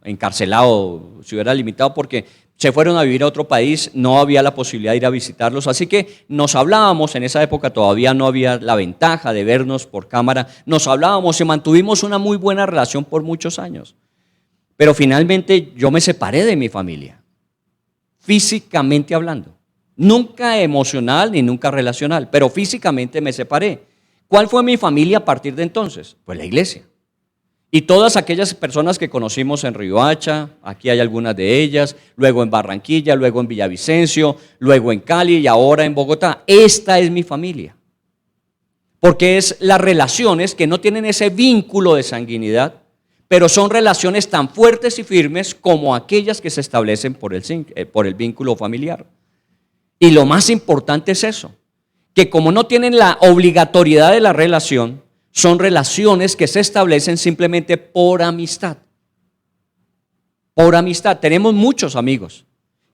encarcelado, se hubiera limitado, porque se fueron a vivir a otro país, no había la posibilidad de ir a visitarlos, así que nos hablábamos, en esa época todavía no había la ventaja de vernos por cámara, nos hablábamos y mantuvimos una muy buena relación por muchos años. Pero finalmente yo me separé de mi familia, físicamente hablando, nunca emocional ni nunca relacional, pero físicamente me separé. ¿Cuál fue mi familia a partir de entonces? Pues la iglesia. Y todas aquellas personas que conocimos en Riohacha, aquí hay algunas de ellas, luego en Barranquilla, luego en Villavicencio, luego en Cali y ahora en Bogotá. Esta es mi familia. Porque es las relaciones que no tienen ese vínculo de sanguinidad, pero son relaciones tan fuertes y firmes como aquellas que se establecen por el vínculo familiar. Y lo más importante es eso, que como no tienen la obligatoriedad de la relación, son relaciones que se establecen simplemente por amistad. Por amistad. Tenemos muchos amigos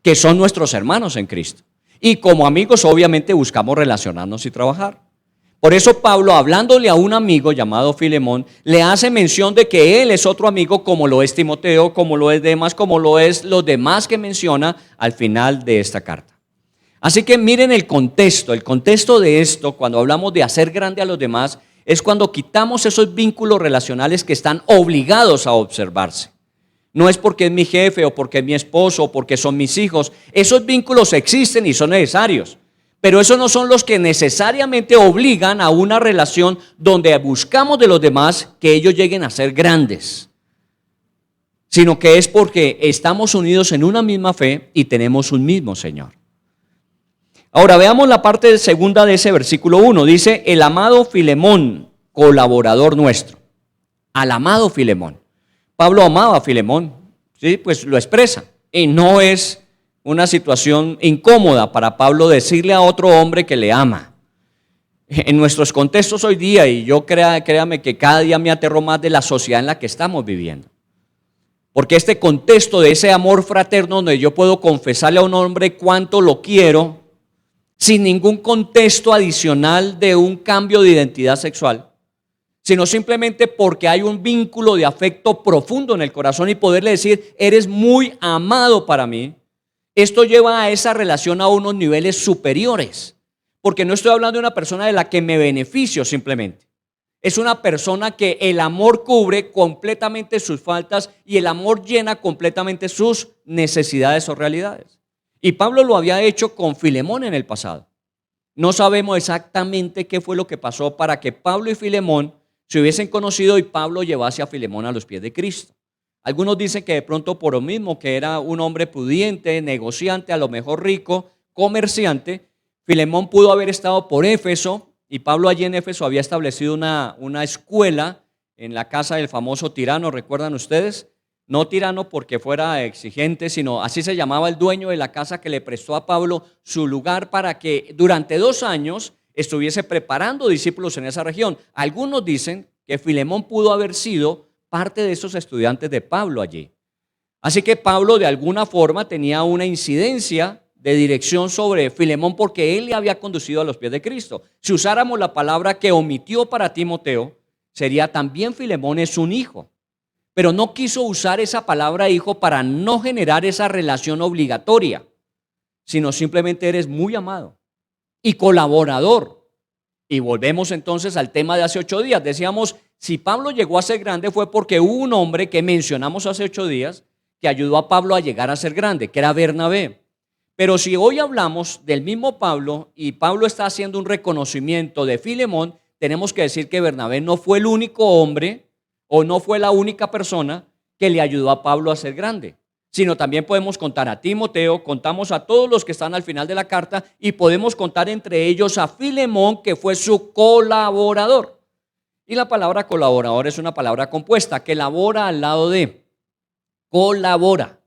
que son nuestros hermanos en Cristo. Y como amigos obviamente buscamos relacionarnos y trabajar. Por eso Pablo, hablándole a un amigo llamado Filemón, le hace mención de que él es otro amigo como lo es Timoteo, como lo es Demas, como lo es los demás que menciona al final de esta carta. Así que miren el contexto de esto, cuando hablamos de hacer grande a los demás, es cuando quitamos esos vínculos relacionales que están obligados a observarse. No es porque es mi jefe o porque es mi esposo o porque son mis hijos. Esos vínculos existen y son necesarios, pero esos no son los que necesariamente obligan a una relación donde buscamos de los demás que ellos lleguen a ser grandes, sino que es porque estamos unidos en una misma fe y tenemos un mismo Señor. Ahora veamos la parte segunda de ese versículo 1. Dice, el amado Filemón, colaborador nuestro. Al amado Filemón. Pablo amaba a Filemón, ¿sí? Pues lo expresa. Y no es una situación incómoda para Pablo decirle a otro hombre que le ama. En nuestros contextos hoy día, y yo créame que cada día me aterro más de la sociedad en la que estamos viviendo. Porque este contexto de ese amor fraterno donde yo puedo confesarle a un hombre cuánto lo quiero, sin ningún contexto adicional de un cambio de identidad sexual, sino simplemente porque hay un vínculo de afecto profundo en el corazón y poderle decir, eres muy amado para mí. Esto lleva a esa relación a unos niveles superiores, porque no estoy hablando de una persona de la que me beneficio simplemente. Es una persona que el amor cubre completamente sus faltas y el amor llena completamente sus necesidades o realidades. Y Pablo lo había hecho con Filemón en el pasado. No sabemos exactamente qué fue lo que pasó para que Pablo y Filemón se hubiesen conocido y Pablo llevase a Filemón a los pies de Cristo. Algunos dicen que de pronto por lo mismo que era un hombre pudiente, negociante, a lo mejor rico, comerciante, Filemón pudo haber estado por Éfeso y Pablo allí en Éfeso había establecido una escuela en la casa del famoso Tirano, ¿recuerdan ustedes? No Tirano porque fuera exigente, sino así se llamaba el dueño de la casa que le prestó a Pablo su lugar para que durante 2 años estuviese preparando discípulos en esa región. Algunos dicen que Filemón pudo haber sido parte de esos estudiantes de Pablo allí. Así que Pablo de alguna forma tenía una incidencia de dirección sobre Filemón porque él le había conducido a los pies de Cristo. Si usáramos la palabra que omitió para Timoteo, sería también Filemón es un hijo. Pero no quiso usar esa palabra hijo para no generar esa relación obligatoria, sino simplemente eres muy amado y colaborador. Y volvemos entonces al tema de hace 8 días. Decíamos, si Pablo llegó a ser grande fue porque hubo un hombre que mencionamos hace 8 días que ayudó a Pablo a llegar a ser grande, que era Bernabé. Pero si hoy hablamos del mismo Pablo y Pablo está haciendo un reconocimiento de Filemón, tenemos que decir que Bernabé no fue el único hombre o no fue la única persona que le ayudó a Pablo a ser grande, sino también podemos contar a Timoteo, contamos a todos los que están al final de la carta y podemos contar entre ellos a Filemón, que fue su colaborador. Y la palabra colaborador es una palabra compuesta que labora al lado de, colabora.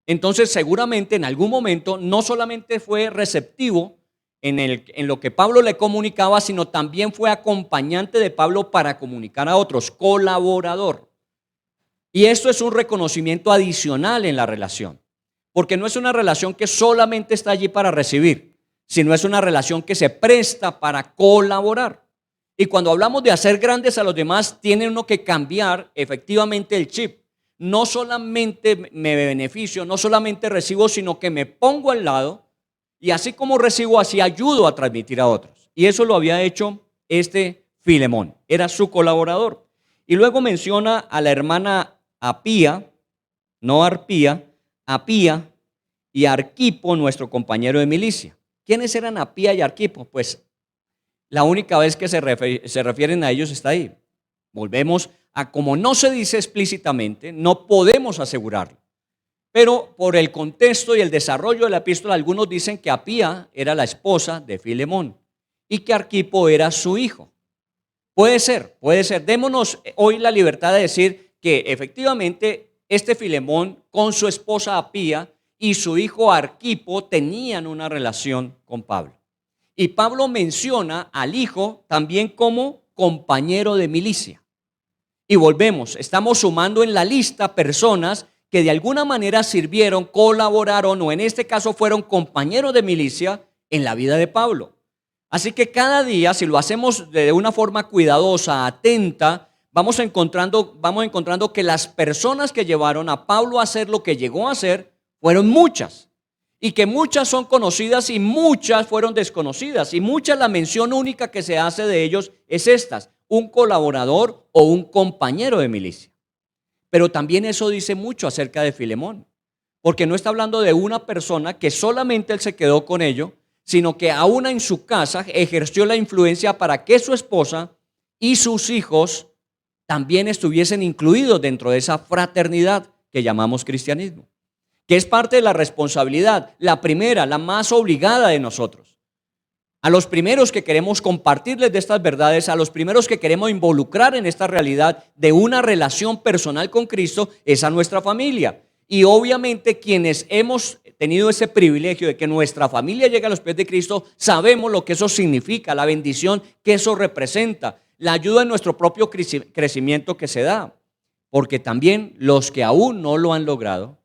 Entonces seguramente en algún momento no solamente fue receptivo en lo que Pablo le comunicaba, sino también fue acompañante de Pablo para comunicar a otros, colaborador. Y esto es un reconocimiento adicional en la relación, porque no es una relación que solamente está allí para recibir, sino es una relación que se presta para colaborar. Y cuando hablamos de hacer grandes a los demás, tiene uno que cambiar efectivamente el chip. No solamente me beneficio, no solamente recibo, sino que me pongo al lado y así como recibo, así ayudo a transmitir a otros. Y eso lo había hecho este Filemón, era su colaborador. Y luego menciona a la hermana Apía, no Arpía, Apía y Arquipo, nuestro compañero de milicia. ¿Quiénes eran Apía y Arquipo? Pues la única vez que se refieren a ellos está ahí. Volvemos a como no se dice explícitamente, no podemos asegurarlo. Pero por el contexto y el desarrollo de la epístola, algunos dicen que Apía era la esposa de Filemón y que Arquipo era su hijo. Puede ser. Démonos hoy la libertad de decir que efectivamente este Filemón con su esposa Apía y su hijo Arquipo tenían una relación con Pablo. Y Pablo menciona al hijo también como compañero de milicia. Y volvemos, estamos sumando en la lista personas que de alguna manera sirvieron, colaboraron o en este caso fueron compañeros de milicia en la vida de Pablo. Así que cada día, si lo hacemos de una forma cuidadosa, atenta, vamos encontrando que las personas que llevaron a Pablo a hacer lo que llegó a hacer fueron muchas. Y que muchas son conocidas y muchas fueron desconocidas. Y muchas, la mención única que se hace de ellos es estas: un colaborador o un compañero de milicia. Pero también eso dice mucho acerca de Filemón, porque no está hablando de una persona que solamente él se quedó con ello, sino que aún en su casa ejerció la influencia para que su esposa y sus hijos también estuviesen incluidos dentro de esa fraternidad que llamamos cristianismo, que es parte de la responsabilidad, la primera, la más obligada de nosotros. A los primeros que queremos compartirles de estas verdades, a los primeros que queremos involucrar en esta realidad de una relación personal con Cristo, es a nuestra familia. Y obviamente quienes hemos tenido ese privilegio de que nuestra familia llegue a los pies de Cristo, sabemos lo que eso significa, la bendición que eso representa, la ayuda en nuestro propio crecimiento que se da. Porque también los que aún no lo han logrado,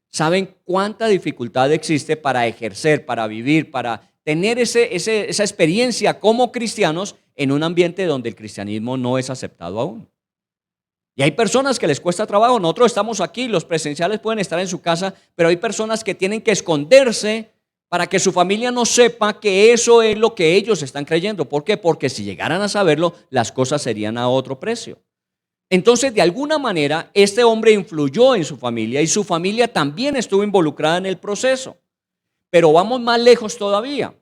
saben cuánta dificultad existe para ejercer, para vivir, para tener esa experiencia como cristianos en un ambiente donde el cristianismo no es aceptado aún. Y hay personas que les cuesta trabajo. Nosotros estamos aquí, los presenciales pueden estar en su casa, pero hay personas que tienen que esconderse para que su familia no sepa que eso es lo que ellos están creyendo. ¿Por qué? Porque si llegaran a saberlo, las cosas serían a otro precio. Entonces, de alguna manera, este hombre influyó en su familia y su familia también estuvo involucrada en el proceso. Pero vamos más lejos todavía.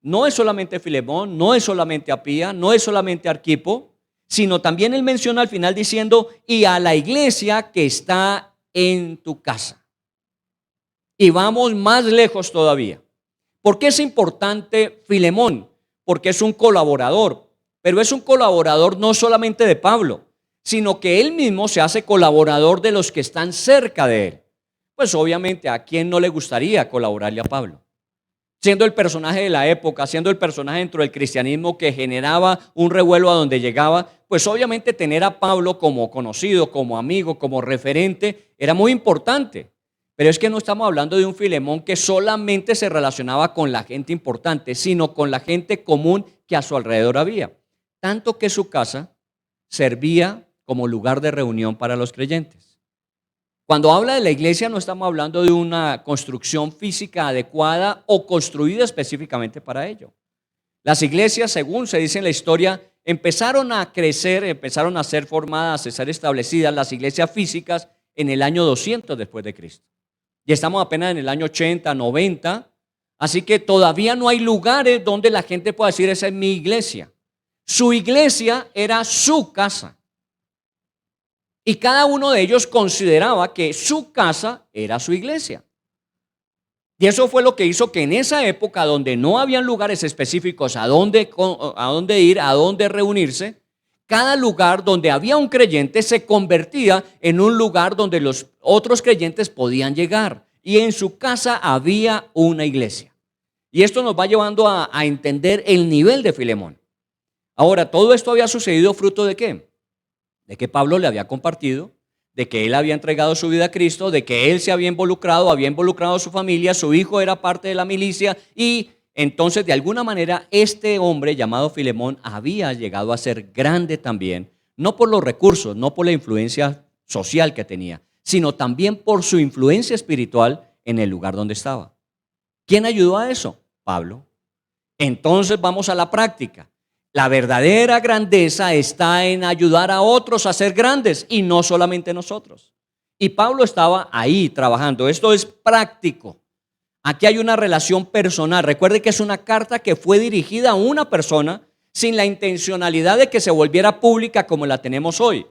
No es solamente Filemón, no es solamente Apía, no es solamente Arquipo, sino también él menciona al final diciendo, y a la iglesia que está en tu casa. Y vamos más lejos todavía. ¿Por qué es importante Filemón? Porque es un colaborador, pero es un colaborador no solamente de Pablo, sino que él mismo se hace colaborador de los que están cerca de él. Pues obviamente, ¿a quién no le gustaría colaborarle a Pablo? Siendo el personaje de la época, siendo el personaje dentro del cristianismo que generaba un revuelo a donde llegaba, pues obviamente tener a Pablo como conocido, como amigo, como referente, era muy importante. Pero es que no estamos hablando de un Filemón que solamente se relacionaba con la gente importante, sino con la gente común que a su alrededor había. Tanto que su casa servía como lugar de reunión para los creyentes. Cuando habla de la iglesia no estamos hablando de una construcción física adecuada o construida específicamente para ello. Las iglesias, según se dice en la historia, empezaron a crecer, empezaron a ser formadas, a ser establecidas las iglesias físicas en el año 200 después de Cristo. Y estamos apenas en el año 80, 90, así que todavía no hay lugares donde la gente pueda decir, esa es mi iglesia. Su iglesia era su casa. Y cada uno de ellos consideraba que su casa era su iglesia. Y eso fue lo que hizo que en esa época, donde no habían lugares específicos a dónde ir, a dónde reunirse, cada lugar donde había un creyente se convertía en un lugar donde los otros creyentes podían llegar. Y en su casa había una iglesia. Y esto nos va llevando a entender el nivel de Filemón. Ahora, todo esto había sucedido fruto ¿de qué? De que Pablo le había compartido, de que él había entregado su vida a Cristo, de que él se había involucrado a su familia, su hijo era parte de la milicia y entonces de alguna manera este hombre llamado Filemón había llegado a ser grande también, no por los recursos, no por la influencia social que tenía, sino también por su influencia espiritual en el lugar donde estaba. ¿Quién ayudó a eso? Pablo. Entonces vamos a la práctica. La verdadera grandeza está en ayudar a otros a ser grandes y no solamente nosotros. Y Pablo estaba ahí trabajando. Esto es práctico. Aquí hay una relación personal. Recuerde que es una carta que fue dirigida a una persona sin la intencionalidad de que se volviera pública como la tenemos hoy.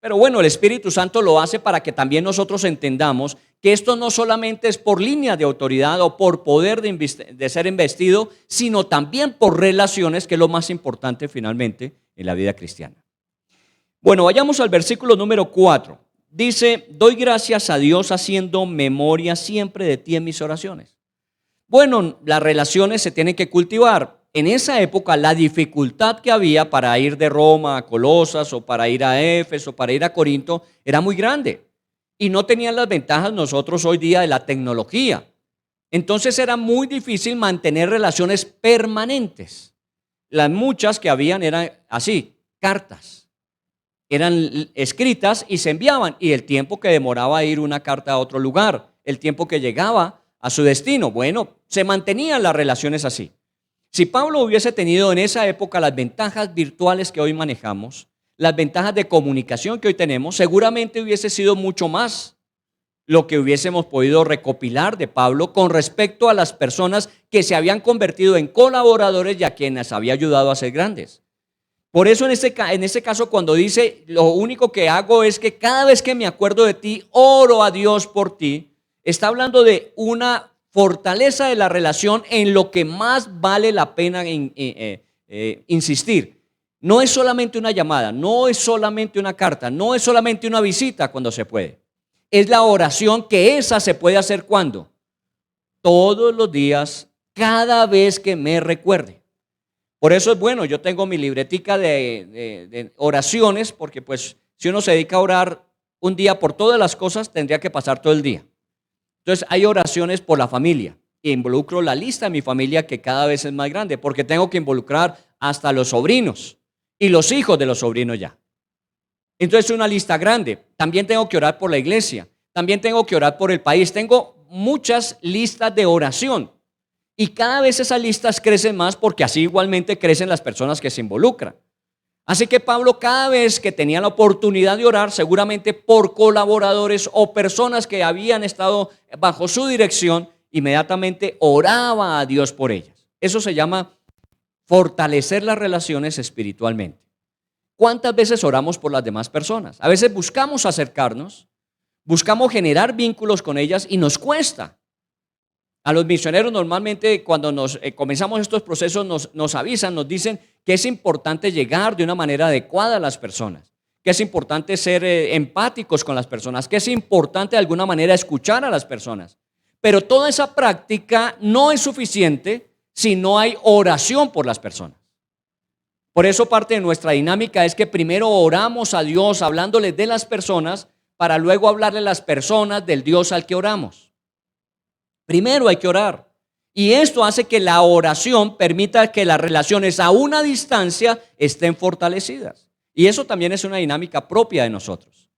Pero bueno, el Espíritu Santo lo hace para que también nosotros entendamos que esto no solamente es por línea de autoridad o por poder de ser investido, sino también por relaciones, que es lo más importante finalmente en la vida cristiana. Bueno, vayamos al versículo número 4. Dice, doy gracias a Dios haciendo memoria siempre de ti en mis oraciones. Bueno, las relaciones se tienen que cultivar. En esa época la dificultad que había para ir de Roma a Colosas o para ir a Éfeso, para ir a Corinto, era muy grande. Y no tenían las ventajas nosotros hoy día de la tecnología. Entonces era muy difícil mantener relaciones permanentes. Las muchas que habían eran así, cartas. Eran escritas y se enviaban. Y el tiempo que demoraba ir una carta a otro lugar, el tiempo que llegaba a su destino, bueno, se mantenían las relaciones así. Si Pablo hubiese tenido en esa época las ventajas virtuales que hoy manejamos, las ventajas de comunicación que hoy tenemos, seguramente hubiese sido mucho más lo que hubiésemos podido recopilar de Pablo con respecto a las personas que se habían convertido en colaboradores y a quienes había ayudado a ser grandes. Por eso en ese caso cuando dice, lo único que hago es que cada vez que me acuerdo de ti, oro a Dios por ti, está hablando de una fortaleza de la relación en lo que más vale la pena insistir. No es solamente una llamada, no es solamente una carta, no es solamente una visita cuando se puede. Es la oración que esa se puede hacer ¿cuándo? Todos los días, cada vez que me recuerde. Por eso es bueno, yo tengo mi libretica de oraciones, porque pues si uno se dedica a orar un día por todas las cosas, tendría que pasar todo el día. Entonces hay oraciones por la familia. Involucro la lista de mi familia que cada vez es más grande, porque tengo que involucrar hasta los sobrinos y los hijos de los sobrinos ya. Entonces es una lista grande. También tengo que orar por la iglesia. También tengo que orar por el país. Tengo muchas listas de oración. Y cada vez esas listas crecen más porque así igualmente crecen las personas que se involucran. Así que Pablo cada vez que tenía la oportunidad de orar, seguramente por colaboradores o personas que habían estado bajo su dirección inmediatamente oraba a Dios por ellas. Eso se llama fortalecer las relaciones espiritualmente. ¿Cuántas veces oramos por las demás personas? A veces buscamos acercarnos, buscamos generar vínculos con ellas y nos cuesta. A los misioneros normalmente cuando comenzamos estos procesos nos avisan, nos dicen que es importante llegar de una manera adecuada a las personas, que es importante ser empáticos con las personas, que es importante de alguna manera escuchar a las personas. Pero toda esa práctica no es suficiente si no hay oración por las personas. Por eso parte de nuestra dinámica es que primero oramos a Dios hablándoles de las personas para luego hablarle a las personas del Dios al que oramos. Primero hay que orar. Y esto hace que la oración permita que las relaciones a una distancia estén fortalecidas. Y eso también es una dinámica propia de nosotros.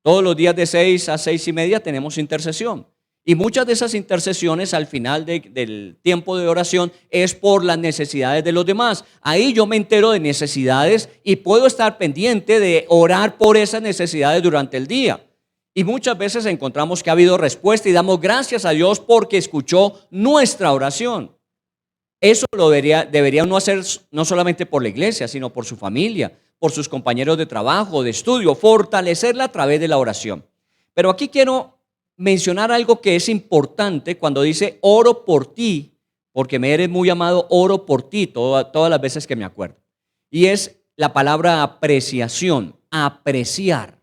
Todos los días de 6 a 6:30 tenemos intercesión. Y muchas de esas intercesiones al final del tiempo de oración es por las necesidades de los demás. Ahí yo me entero de necesidades y puedo estar pendiente de orar por esas necesidades durante el día. Y muchas veces encontramos que ha habido respuesta y damos gracias a Dios porque escuchó nuestra oración. Eso lo debería uno hacer no solamente por la iglesia, sino por su familia, por sus compañeros de trabajo, de estudio, fortalecerla a través de la oración. Pero aquí quiero mencionar algo que es importante cuando dice oro por ti, porque me eres muy amado, oro por ti todas las veces que me acuerdo. Y es la palabra apreciación, apreciar.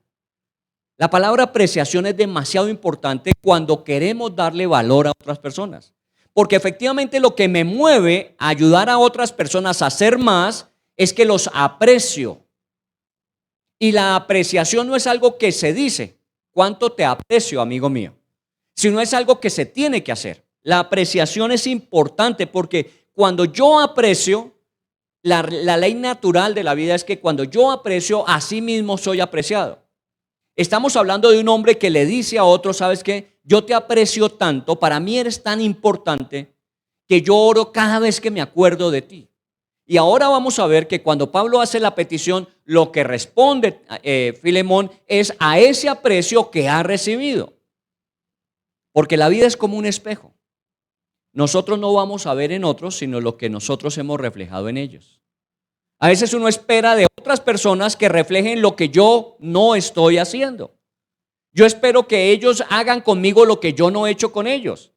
La palabra apreciación es demasiado importante cuando queremos darle valor a otras personas. Porque efectivamente lo que me mueve a ayudar a otras personas a hacer más es que los aprecio. Y la apreciación no es algo que se dice, ¿cuánto te aprecio, amigo mío? Sino es algo que se tiene que hacer. La apreciación es importante porque cuando yo aprecio, la ley natural de la vida es que cuando yo aprecio, así mismo soy apreciado. Estamos hablando de un hombre que le dice a otro, ¿sabes qué? Yo te aprecio tanto, para mí eres tan importante que yo oro cada vez que me acuerdo de ti. Y ahora vamos a ver que cuando Pablo hace la petición, lo que responde Filemón es a ese aprecio que ha recibido. Porque la vida es como un espejo. Nosotros no vamos a ver en otros, sino lo que nosotros hemos reflejado en ellos. A veces uno espera de otras personas que reflejen lo que yo no estoy haciendo. Yo espero que ellos hagan conmigo lo que yo no he hecho con ellos.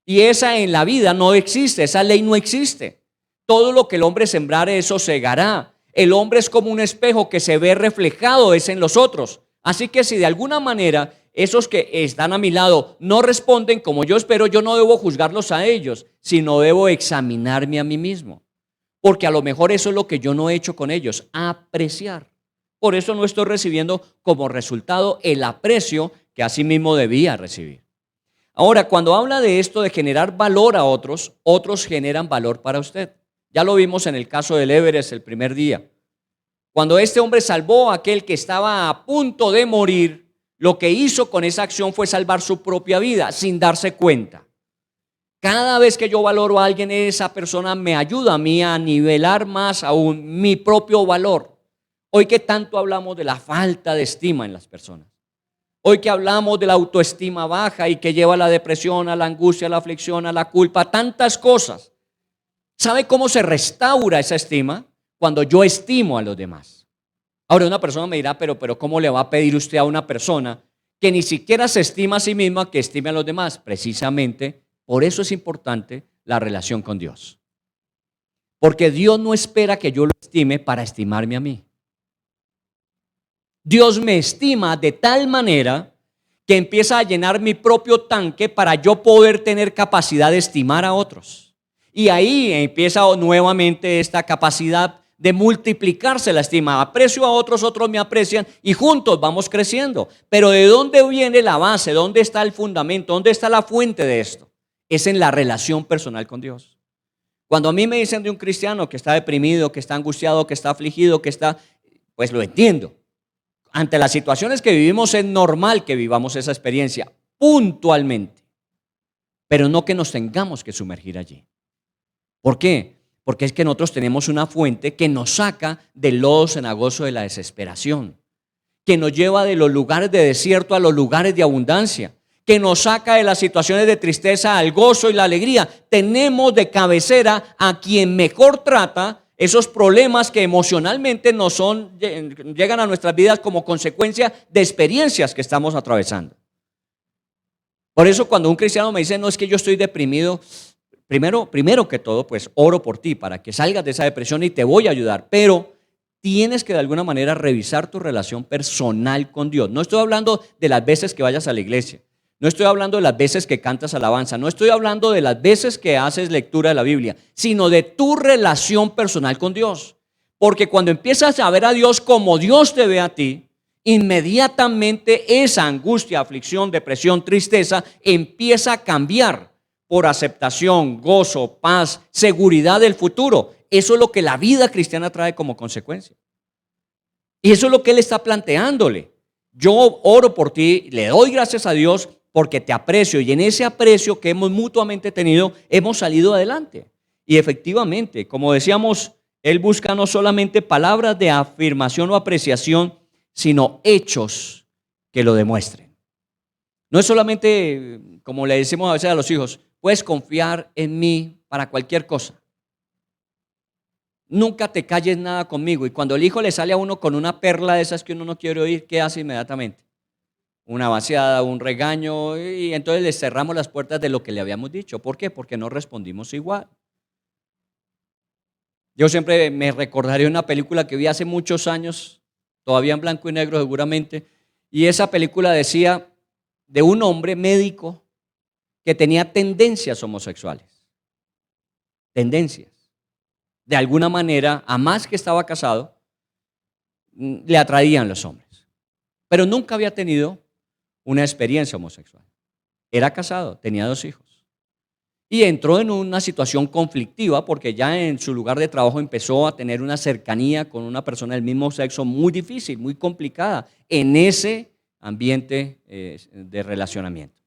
Y esa en la vida no existe, esa ley no existe. Todo lo que el hombre sembrare, eso segará. El hombre es como un espejo que se ve reflejado es en los otros. Así que si de alguna manera esos que están a mi lado no responden como yo espero, yo no debo juzgarlos a ellos, sino debo examinarme a mí mismo. Porque a lo mejor eso es lo que yo no he hecho con ellos, apreciar. Por eso no estoy recibiendo como resultado el aprecio que así mismo debía recibir. Ahora, cuando habla de esto de generar valor a otros, otros generan valor para usted. Ya lo vimos en el caso del Everest el primer día. Cuando este hombre salvó a aquel que estaba a punto de morir, lo que hizo con esa acción fue salvar su propia vida sin darse cuenta. Cada vez que yo valoro a alguien, esa persona me ayuda a mí a nivelar más aún mi propio valor. Hoy que tanto hablamos de la falta de estima en las personas. Hoy que hablamos de la autoestima baja y que lleva a la depresión, a la angustia, a la aflicción, a la culpa, tantas cosas. ¿Sabe cómo se restaura esa estima? Cuando yo estimo a los demás. Ahora una persona me dirá, pero ¿cómo le va a pedir usted a una persona que ni siquiera se estima a sí misma que estime a los demás? Precisamente por eso es importante la relación con Dios. Porque Dios no espera que yo lo estime para estimarme a mí. Dios me estima de tal manera que empieza a llenar mi propio tanque para yo poder tener capacidad de estimar a otros. Y ahí empieza nuevamente esta capacidad de multiplicarse la estima. Aprecio a otros, otros me aprecian y juntos vamos creciendo. Pero ¿de dónde viene la base? ¿Dónde está el fundamento? ¿Dónde está la fuente de esto? Es en la relación personal con Dios. Cuando a mí me dicen de un cristiano que está deprimido, que está angustiado, que está afligido, pues lo entiendo. Ante las situaciones que vivimos es normal que vivamos esa experiencia puntualmente, pero no que nos tengamos que sumergir allí. ¿Por qué? Porque es que nosotros tenemos una fuente que nos saca del lodo cenagoso de la desesperación, que nos lleva de los lugares de desierto a los lugares de abundancia, que nos saca de las situaciones de tristeza al gozo y la alegría. Tenemos de cabecera a quien mejor trata esos problemas que emocionalmente llegan a nuestras vidas como consecuencia de experiencias que estamos atravesando. Por eso cuando un cristiano me dice, no, es que yo estoy deprimido, primero que todo, pues oro por ti para que salgas de esa depresión y te voy a ayudar, pero tienes que de alguna manera revisar tu relación personal con Dios. No estoy hablando de las veces que vayas a la iglesia, no estoy hablando de las veces que cantas alabanza, no estoy hablando de las veces que haces lectura de la Biblia, sino de tu relación personal con Dios. Porque cuando empiezas a ver a Dios como Dios te ve a ti, inmediatamente esa angustia, aflicción, depresión, tristeza empieza a cambiar por aceptación, gozo, paz, seguridad del futuro. Eso es lo que la vida cristiana trae como consecuencia. Y eso es lo que Él está planteándole. Yo oro por ti, le doy gracias a Dios porque te aprecio, y en ese aprecio que hemos mutuamente tenido, hemos salido adelante. Y efectivamente, como decíamos, Él busca no solamente palabras de afirmación o apreciación, sino hechos que lo demuestren. No es solamente, como le decimos a veces a los hijos, puedes confiar en mí para cualquier cosa. Nunca te calles nada conmigo. Y cuando el hijo le sale a uno con una perla de esas que uno no quiere oír, ¿qué hace inmediatamente? Una vaciada, un regaño, y entonces le cerramos las puertas de lo que le habíamos dicho. ¿Por qué? Porque no respondimos igual. Yo siempre me recordaré una película que vi hace muchos años, todavía en blanco y negro seguramente, y esa película decía de un hombre médico que tenía tendencias homosexuales. Tendencias. De alguna manera, a más que estaba casado, le atraían los hombres. Pero nunca había tenido una experiencia homosexual. Era casado, tenía 2 hijos. Y entró en una situación conflictiva porque ya en su lugar de trabajo empezó a tener una cercanía con una persona del mismo sexo muy difícil, muy complicada en ese ambiente de relacionamiento.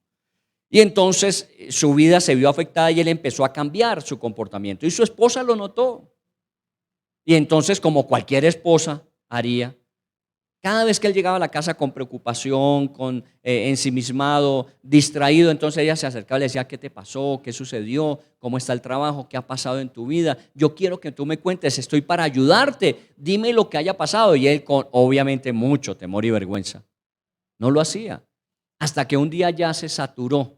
Y entonces su vida se vio afectada y él empezó a cambiar su comportamiento. Y su esposa lo notó. Y entonces, como cualquier esposa haría, cada vez que él llegaba a la casa con preocupación, con ensimismado, distraído, entonces ella se acercaba y le decía, ¿qué te pasó? ¿Qué sucedió? ¿Cómo está el trabajo? ¿Qué ha pasado en tu vida? Yo quiero que tú me cuentes, estoy para ayudarte, dime lo que haya pasado. Y él con obviamente mucho temor y vergüenza no lo hacía, hasta que un día ya se saturó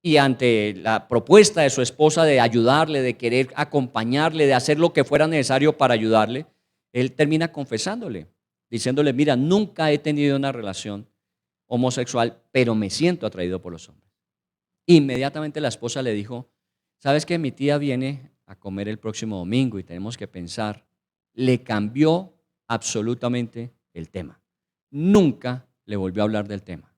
y ante la propuesta de su esposa de ayudarle, de querer acompañarle, de hacer lo que fuera necesario para ayudarle, él termina confesándole, diciéndole, mira, nunca he tenido una relación homosexual, pero me siento atraído por los hombres. Inmediatamente la esposa le dijo, ¿sabes que mi tía viene a comer el próximo domingo y tenemos que pensar? Le cambió absolutamente el tema. Nunca le volvió a hablar del tema.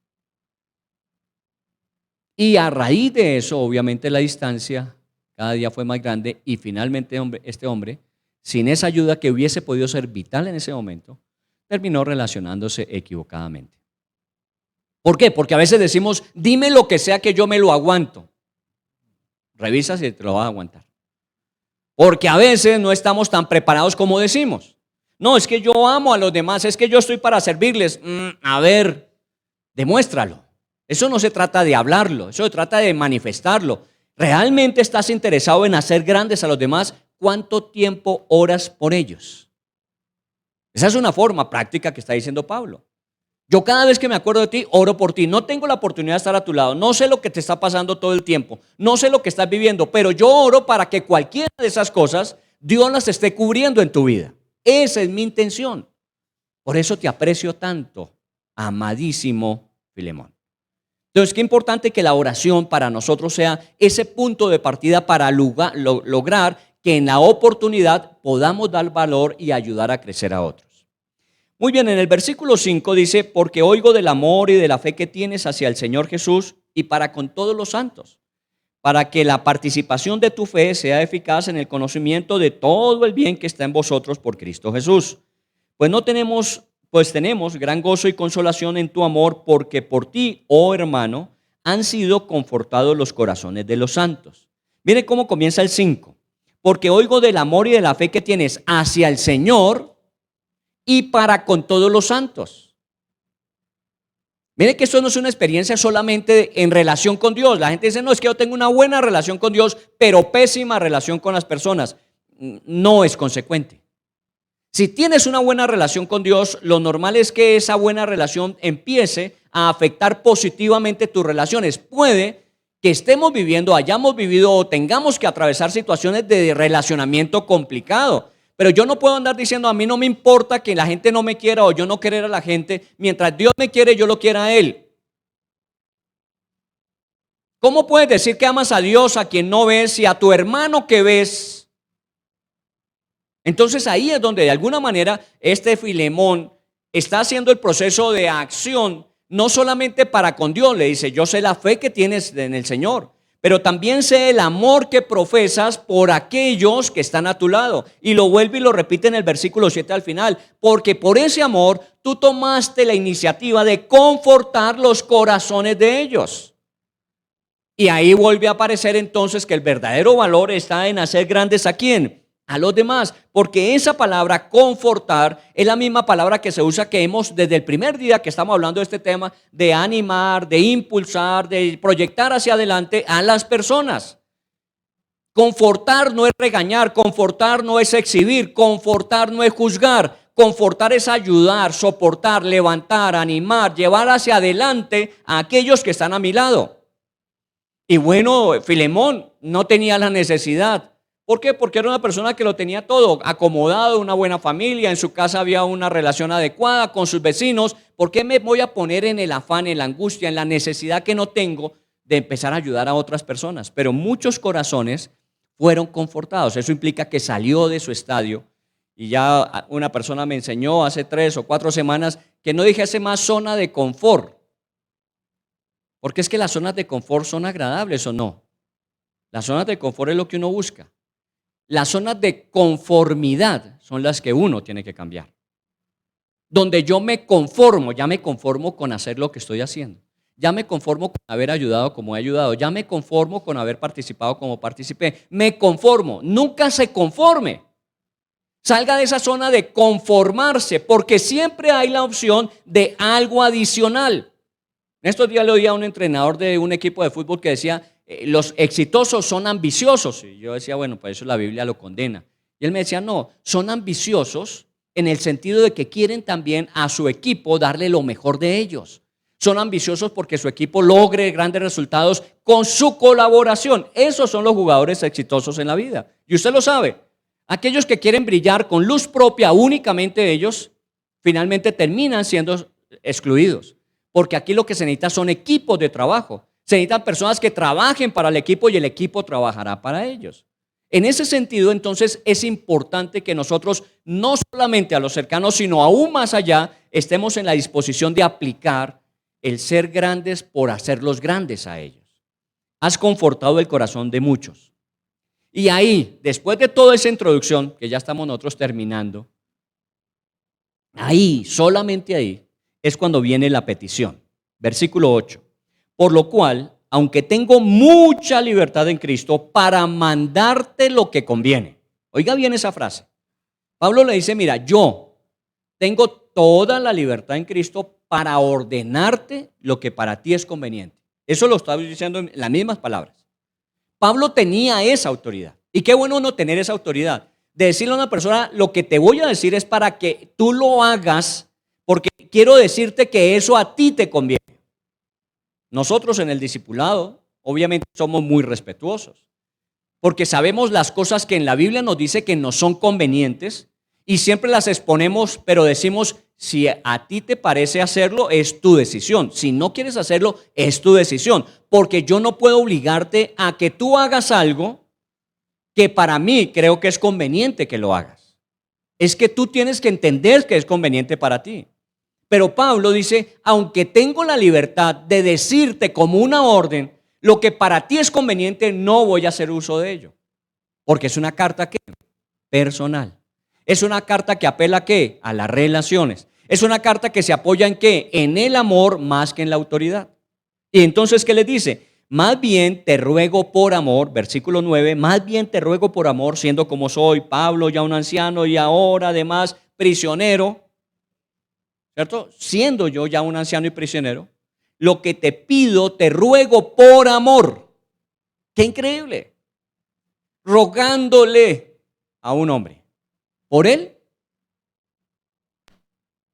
Y a raíz de eso, obviamente la distancia cada día fue más grande y finalmente este hombre, sin esa ayuda que hubiese podido ser vital en ese momento, terminó relacionándose equivocadamente. ¿Por qué? Porque a veces decimos, dime lo que sea que yo me lo aguanto. Revisa si te lo vas a aguantar. Porque a veces no estamos tan preparados como decimos. No, es que yo amo a los demás, es que yo estoy para servirles. A ver, demuéstralo. Eso no se trata de hablarlo, eso se trata de manifestarlo. ¿Realmente estás interesado en hacer grandes a los demás? ¿Cuánto tiempo oras por ellos? Esa es una forma práctica que está diciendo Pablo. Yo cada vez que me acuerdo de ti, oro por ti. No tengo la oportunidad de estar a tu lado, no sé lo que te está pasando todo el tiempo, no sé lo que estás viviendo, pero yo oro para que cualquiera de esas cosas Dios las esté cubriendo en tu vida. Esa es mi intención. Por eso te aprecio tanto, amadísimo Filemón. Entonces, qué importante que la oración para nosotros sea ese punto de partida para lograr que en la oportunidad podamos dar valor y ayudar a crecer a otros. Muy bien, en el versículo 5 dice, porque oigo del amor y de la fe que tienes hacia el Señor Jesús y para con todos los santos, para que la participación de tu fe sea eficaz en el conocimiento de todo el bien que está en vosotros por Cristo Jesús. Pues tenemos gran gozo y consolación en tu amor, porque por ti, oh hermano, han sido confortados los corazones de los santos. Mire cómo comienza el 5. Porque oigo del amor y de la fe que tienes hacia el Señor y para con todos los santos. Mire que esto no es una experiencia solamente en relación con Dios. La gente dice, no, es que yo tengo una buena relación con Dios, pero pésima relación con las personas. No es consecuente. Si tienes una buena relación con Dios, lo normal es que esa buena relación empiece a afectar positivamente tus relaciones. Puede que estemos viviendo, hayamos vivido o tengamos que atravesar situaciones de relacionamiento complicado. Pero yo no puedo andar diciendo, a mí no me importa que la gente no me quiera o yo no querer a la gente. Mientras Dios me quiere, yo lo quiera a Él. ¿Cómo puedes decir que amas a Dios a quien no ves y a tu hermano que ves? Entonces ahí es donde de alguna manera este Filemón está haciendo el proceso de acción, no solamente para con Dios. Le dice, yo sé la fe que tienes en el Señor, pero también sé el amor que profesas por aquellos que están a tu lado. Y lo vuelve y lo repite en el versículo 7 al final, porque por ese amor tú tomaste la iniciativa de confortar los corazones de ellos. Y ahí vuelve a aparecer entonces que el verdadero valor está en hacer grandes ¿a quién? A los demás, porque esa palabra confortar es la misma palabra que se usa que hemos desde el primer día que estamos hablando de este tema, de animar, de impulsar, de proyectar hacia adelante a las personas. Confortar no es regañar, confortar no es exhibir, confortar no es juzgar, confortar es ayudar, soportar, levantar, animar, llevar hacia adelante a aquellos que están a mi lado. Y bueno, Filemón no tenía la necesidad. ¿Por qué? Porque era una persona que lo tenía todo acomodado, una buena familia, en su casa había una relación adecuada con sus vecinos. ¿Por qué me voy a poner en el afán, en la angustia, en la necesidad que no tengo de empezar a ayudar a otras personas? Pero muchos corazones fueron confortados. Eso implica que salió de su estadio. Y ya una persona me enseñó hace 3 o 4 semanas que no dijese más zona de confort. Porque es que las zonas de confort son agradables o no. Las zonas de confort es lo que uno busca. Las zonas de conformidad son las que uno tiene que cambiar. Donde yo me conformo, ya me conformo con hacer lo que estoy haciendo. Ya me conformo con haber ayudado como he ayudado. Ya me conformo con haber participado como participé. Me conformo, nunca se conforme. Salga de esa zona de conformarse, porque siempre hay la opción de algo adicional. En estos días le oí a un entrenador de un equipo de fútbol que decía, los exitosos son ambiciosos. Y yo decía, bueno, pues eso la Biblia lo condena. Y él me decía, no, son ambiciosos en el sentido de que quieren también a su equipo darle lo mejor de ellos. Son ambiciosos porque su equipo logre grandes resultados con su colaboración. Esos son los jugadores exitosos en la vida. Y usted lo sabe. Aquellos que quieren brillar con luz propia únicamente ellos, finalmente terminan siendo excluidos. Porque aquí lo que se necesita son equipos de trabajo. Se necesitan personas que trabajen para el equipo y el equipo trabajará para ellos. En ese sentido, entonces, es importante que nosotros, no solamente a los cercanos, sino aún más allá, estemos en la disposición de aplicar el ser grandes por hacerlos grandes a ellos. Has confortado el corazón de muchos. Y ahí, después de toda esa introducción, que ya estamos nosotros terminando, ahí, solamente ahí, es cuando viene la petición. Versículo 8. Por lo cual, aunque tengo mucha libertad en Cristo para mandarte lo que conviene. Oiga bien esa frase. Pablo le dice, mira, yo tengo toda la libertad en Cristo para ordenarte lo que para ti es conveniente. Eso lo estaba diciendo en las mismas palabras. Pablo tenía esa autoridad. Y qué bueno no tener esa autoridad. De decirle a una persona, lo que te voy a decir es para que tú lo hagas, porque quiero decirte que eso a ti te conviene. Nosotros en el discipulado, obviamente somos muy respetuosos, porque sabemos las cosas que en la Biblia nos dice que nos son convenientes y siempre las exponemos, pero decimos, si a ti te parece hacerlo, es tu decisión. Si no quieres hacerlo, es tu decisión, porque yo no puedo obligarte a que tú hagas algo que para mí creo que es conveniente que lo hagas. Es que tú tienes que entender que es conveniente para ti. Pero Pablo dice, aunque tengo la libertad de decirte como una orden, lo que para ti es conveniente, no voy a hacer uso de ello. Porque es una carta ¿qué? Personal. Es una carta que apela ¿a qué? A las relaciones. Es una carta que se apoya ¿en qué? En el amor más que en la autoridad. Y entonces, ¿qué les dice? Más bien te ruego por amor, versículo 9, más bien te ruego por amor, siendo como soy, Pablo ya un anciano y ahora además prisionero, ¿cierto? Siendo yo ya un anciano y prisionero, lo que te pido, te ruego por amor. ¡Qué increíble! Rogándole a un hombre. ¿Por él?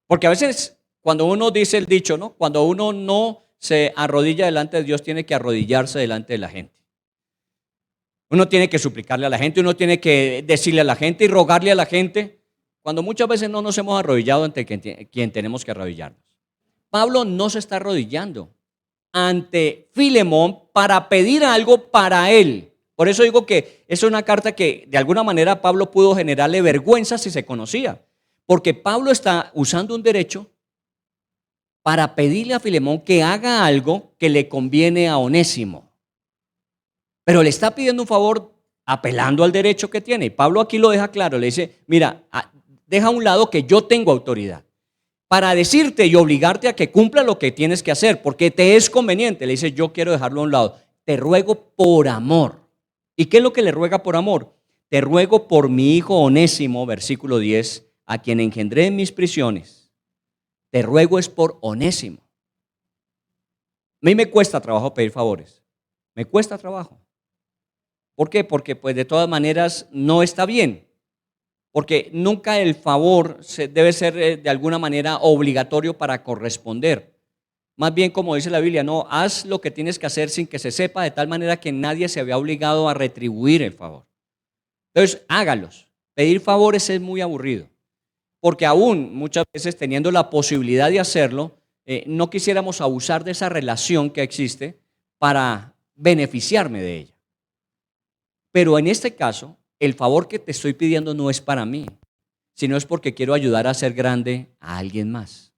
Porque a veces cuando uno dice el dicho, ¿no? Cuando uno no se arrodilla delante de Dios, tiene que arrodillarse delante de la gente. Uno tiene que suplicarle a la gente, uno tiene que decirle a la gente y rogarle a la gente, cuando muchas veces no nos hemos arrodillado ante quien tenemos que arrodillarnos. Pablo no se está arrodillando ante Filemón para pedir algo para él. Por eso digo que es una carta que de alguna manera Pablo pudo generarle vergüenza si se conocía. Porque Pablo está usando un derecho para pedirle a Filemón que haga algo que le conviene a Onésimo. Pero le está pidiendo un favor apelando al derecho que tiene. Y Pablo aquí lo deja claro, le dice, mira, deja a un lado que yo tengo autoridad para decirte y obligarte a que cumpla lo que tienes que hacer, porque te es conveniente. Le dice, yo quiero dejarlo a un lado. Te ruego por amor. ¿Y qué es lo que le ruega por amor? Te ruego por mi hijo Onésimo, versículo 10, a quien engendré en mis prisiones. Te ruego es por Onésimo. A mí me cuesta trabajo pedir favores. Me cuesta trabajo. ¿Por qué? Porque pues de todas maneras no está bien. Porque nunca el favor debe ser de alguna manera obligatorio para corresponder. Más bien, como dice la Biblia, no, haz lo que tienes que hacer sin que se sepa, de tal manera que nadie se vea obligado a retribuir el favor. Entonces, hágalos. Pedir favores es muy aburrido. Porque aún muchas veces teniendo la posibilidad de hacerlo, no quisiéramos abusar de esa relación que existe para beneficiarme de ella. Pero en este caso, el favor que te estoy pidiendo no es para mí, sino es porque quiero ayudar a hacer grande a alguien más.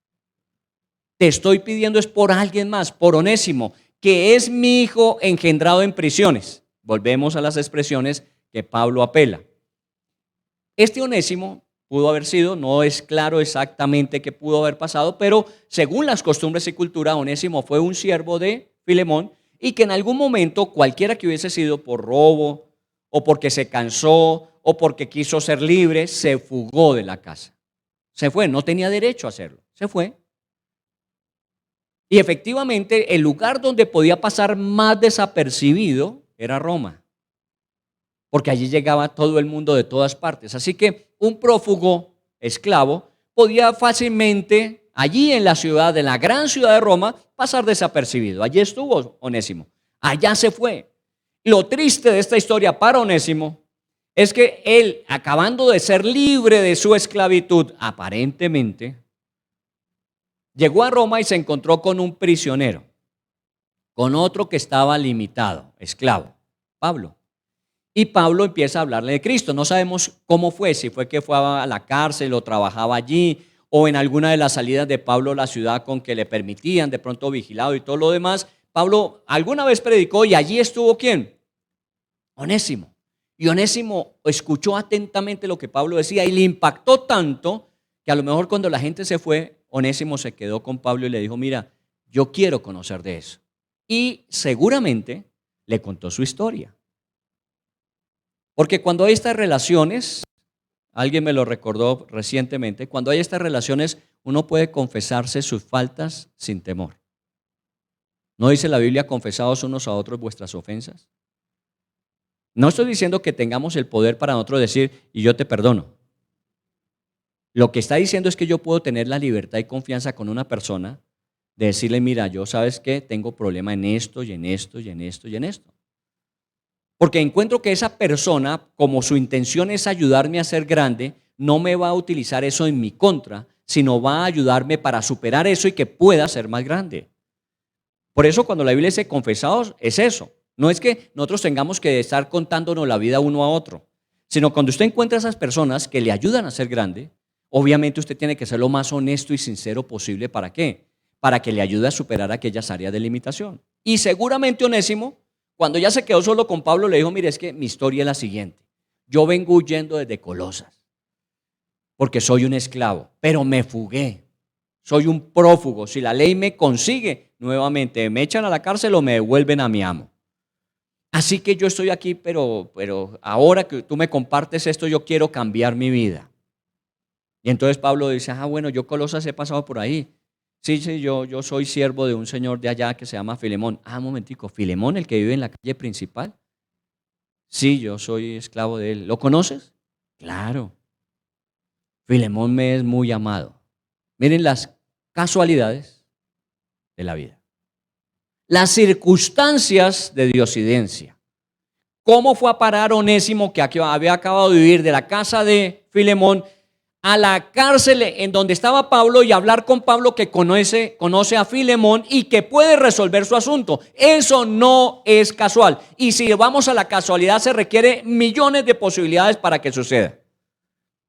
Te estoy pidiendo es por alguien más, por Onésimo, que es mi hijo engendrado en prisiones. Volvemos a las expresiones que Pablo apela. Este Onésimo pudo haber sido, no es claro exactamente qué pudo haber pasado, pero según las costumbres y cultura, Onésimo fue un siervo de Filemón y que en algún momento, cualquiera que hubiese sido por robo o porque se cansó o porque quiso ser libre, se fugó de la casa. Se fue, no tenía derecho a hacerlo, se fue. Y efectivamente, el lugar donde podía pasar más desapercibido era Roma, porque allí llegaba todo el mundo de todas partes. Así que un prófugo esclavo podía fácilmente, allí en la ciudad, en la gran ciudad de Roma, pasar desapercibido. Allí estuvo Onésimo, allá se fue. Lo triste de esta historia para Onésimo es que él, acabando de ser libre de su esclavitud, aparentemente, llegó a Roma y se encontró con un prisionero, con otro que estaba limitado, esclavo, Pablo. Y Pablo empieza a hablarle de Cristo. No sabemos cómo fue, si fue que fue a la cárcel o trabajaba allí, o en alguna de las salidas de Pablo a la ciudad con que le permitían, de pronto vigilado y todo lo demás. Pablo alguna vez predicó y allí estuvo ¿quién? Onésimo. Y Onésimo escuchó atentamente lo que Pablo decía y le impactó tanto que a lo mejor cuando la gente se fue, Onésimo se quedó con Pablo y le dijo, mira, yo quiero conocer de eso. Y seguramente le contó su historia. Porque cuando hay estas relaciones, alguien me lo recordó recientemente, cuando hay estas relaciones uno puede confesarse sus faltas sin temor. ¿No dice la Biblia, confesaos unos a otros vuestras ofensas? No estoy diciendo que tengamos el poder para nosotros decir, y yo te perdono. Lo que está diciendo es que yo puedo tener la libertad y confianza con una persona de decirle, mira, yo sabes que tengo problema en esto y en esto y en esto y en esto. Porque encuentro que esa persona, como su intención es ayudarme a ser grande, no me va a utilizar eso en mi contra, sino va a ayudarme para superar eso y que pueda ser más grande. Por eso cuando la Biblia dice confesaos, es eso. No es que nosotros tengamos que estar contándonos la vida uno a otro, sino cuando usted encuentra a esas personas que le ayudan a ser grande, obviamente usted tiene que ser lo más honesto y sincero posible. ¿Para qué? Para que le ayude a superar aquellas áreas de limitación. Y seguramente Onésimo, cuando ya se quedó solo con Pablo, le dijo, mire, es que mi historia es la siguiente. Yo vengo huyendo desde Colosas, porque soy un esclavo, pero me fugué. Soy un prófugo. Si la ley me consigue, nuevamente me echan a la cárcel o me devuelven a mi amo. Así que yo estoy aquí, pero ahora que tú me compartes esto, yo quiero cambiar mi vida. Y entonces Pablo dice, bueno, yo Colosas he pasado por ahí. Sí, sí, yo soy siervo de un señor de allá que se llama Filemón. Ah, un momentico, ¿Filemón, el que vive en la calle principal? Sí, yo soy esclavo de él. ¿Lo conoces? Claro. Filemón me es muy amado. Miren las casualidades de la vida. Las circunstancias de diosidencia. ¿Cómo fue a parar Onésimo, que había acabado de vivir de la casa de Filemón, a la cárcel en donde estaba Pablo y hablar con Pablo, que conoce a Filemón y que puede resolver su asunto? Eso no es casual. Y si vamos a la casualidad, se requiere millones de posibilidades para que suceda.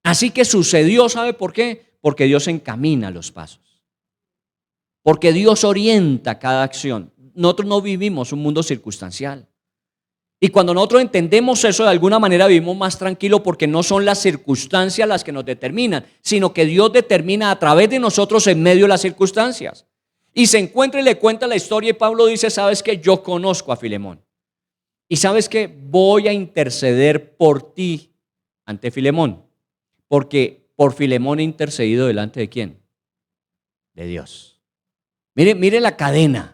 Así que sucedió, ¿sabe por qué? Porque Dios encamina los pasos. Porque Dios orienta cada acción. Nosotros no vivimos un mundo circunstancial. Y cuando nosotros entendemos eso, de alguna manera vivimos más tranquilos, porque no son las circunstancias las que nos determinan, sino que Dios determina a través de nosotros en medio de las circunstancias. Y se encuentra y le cuenta la historia, y Pablo dice: ¿sabes qué? Yo conozco a Filemón. Y ¿sabes qué? Voy a interceder por ti ante Filemón, porque por Filemón he intercedido delante de ¿quién? De Dios. Mire la cadena.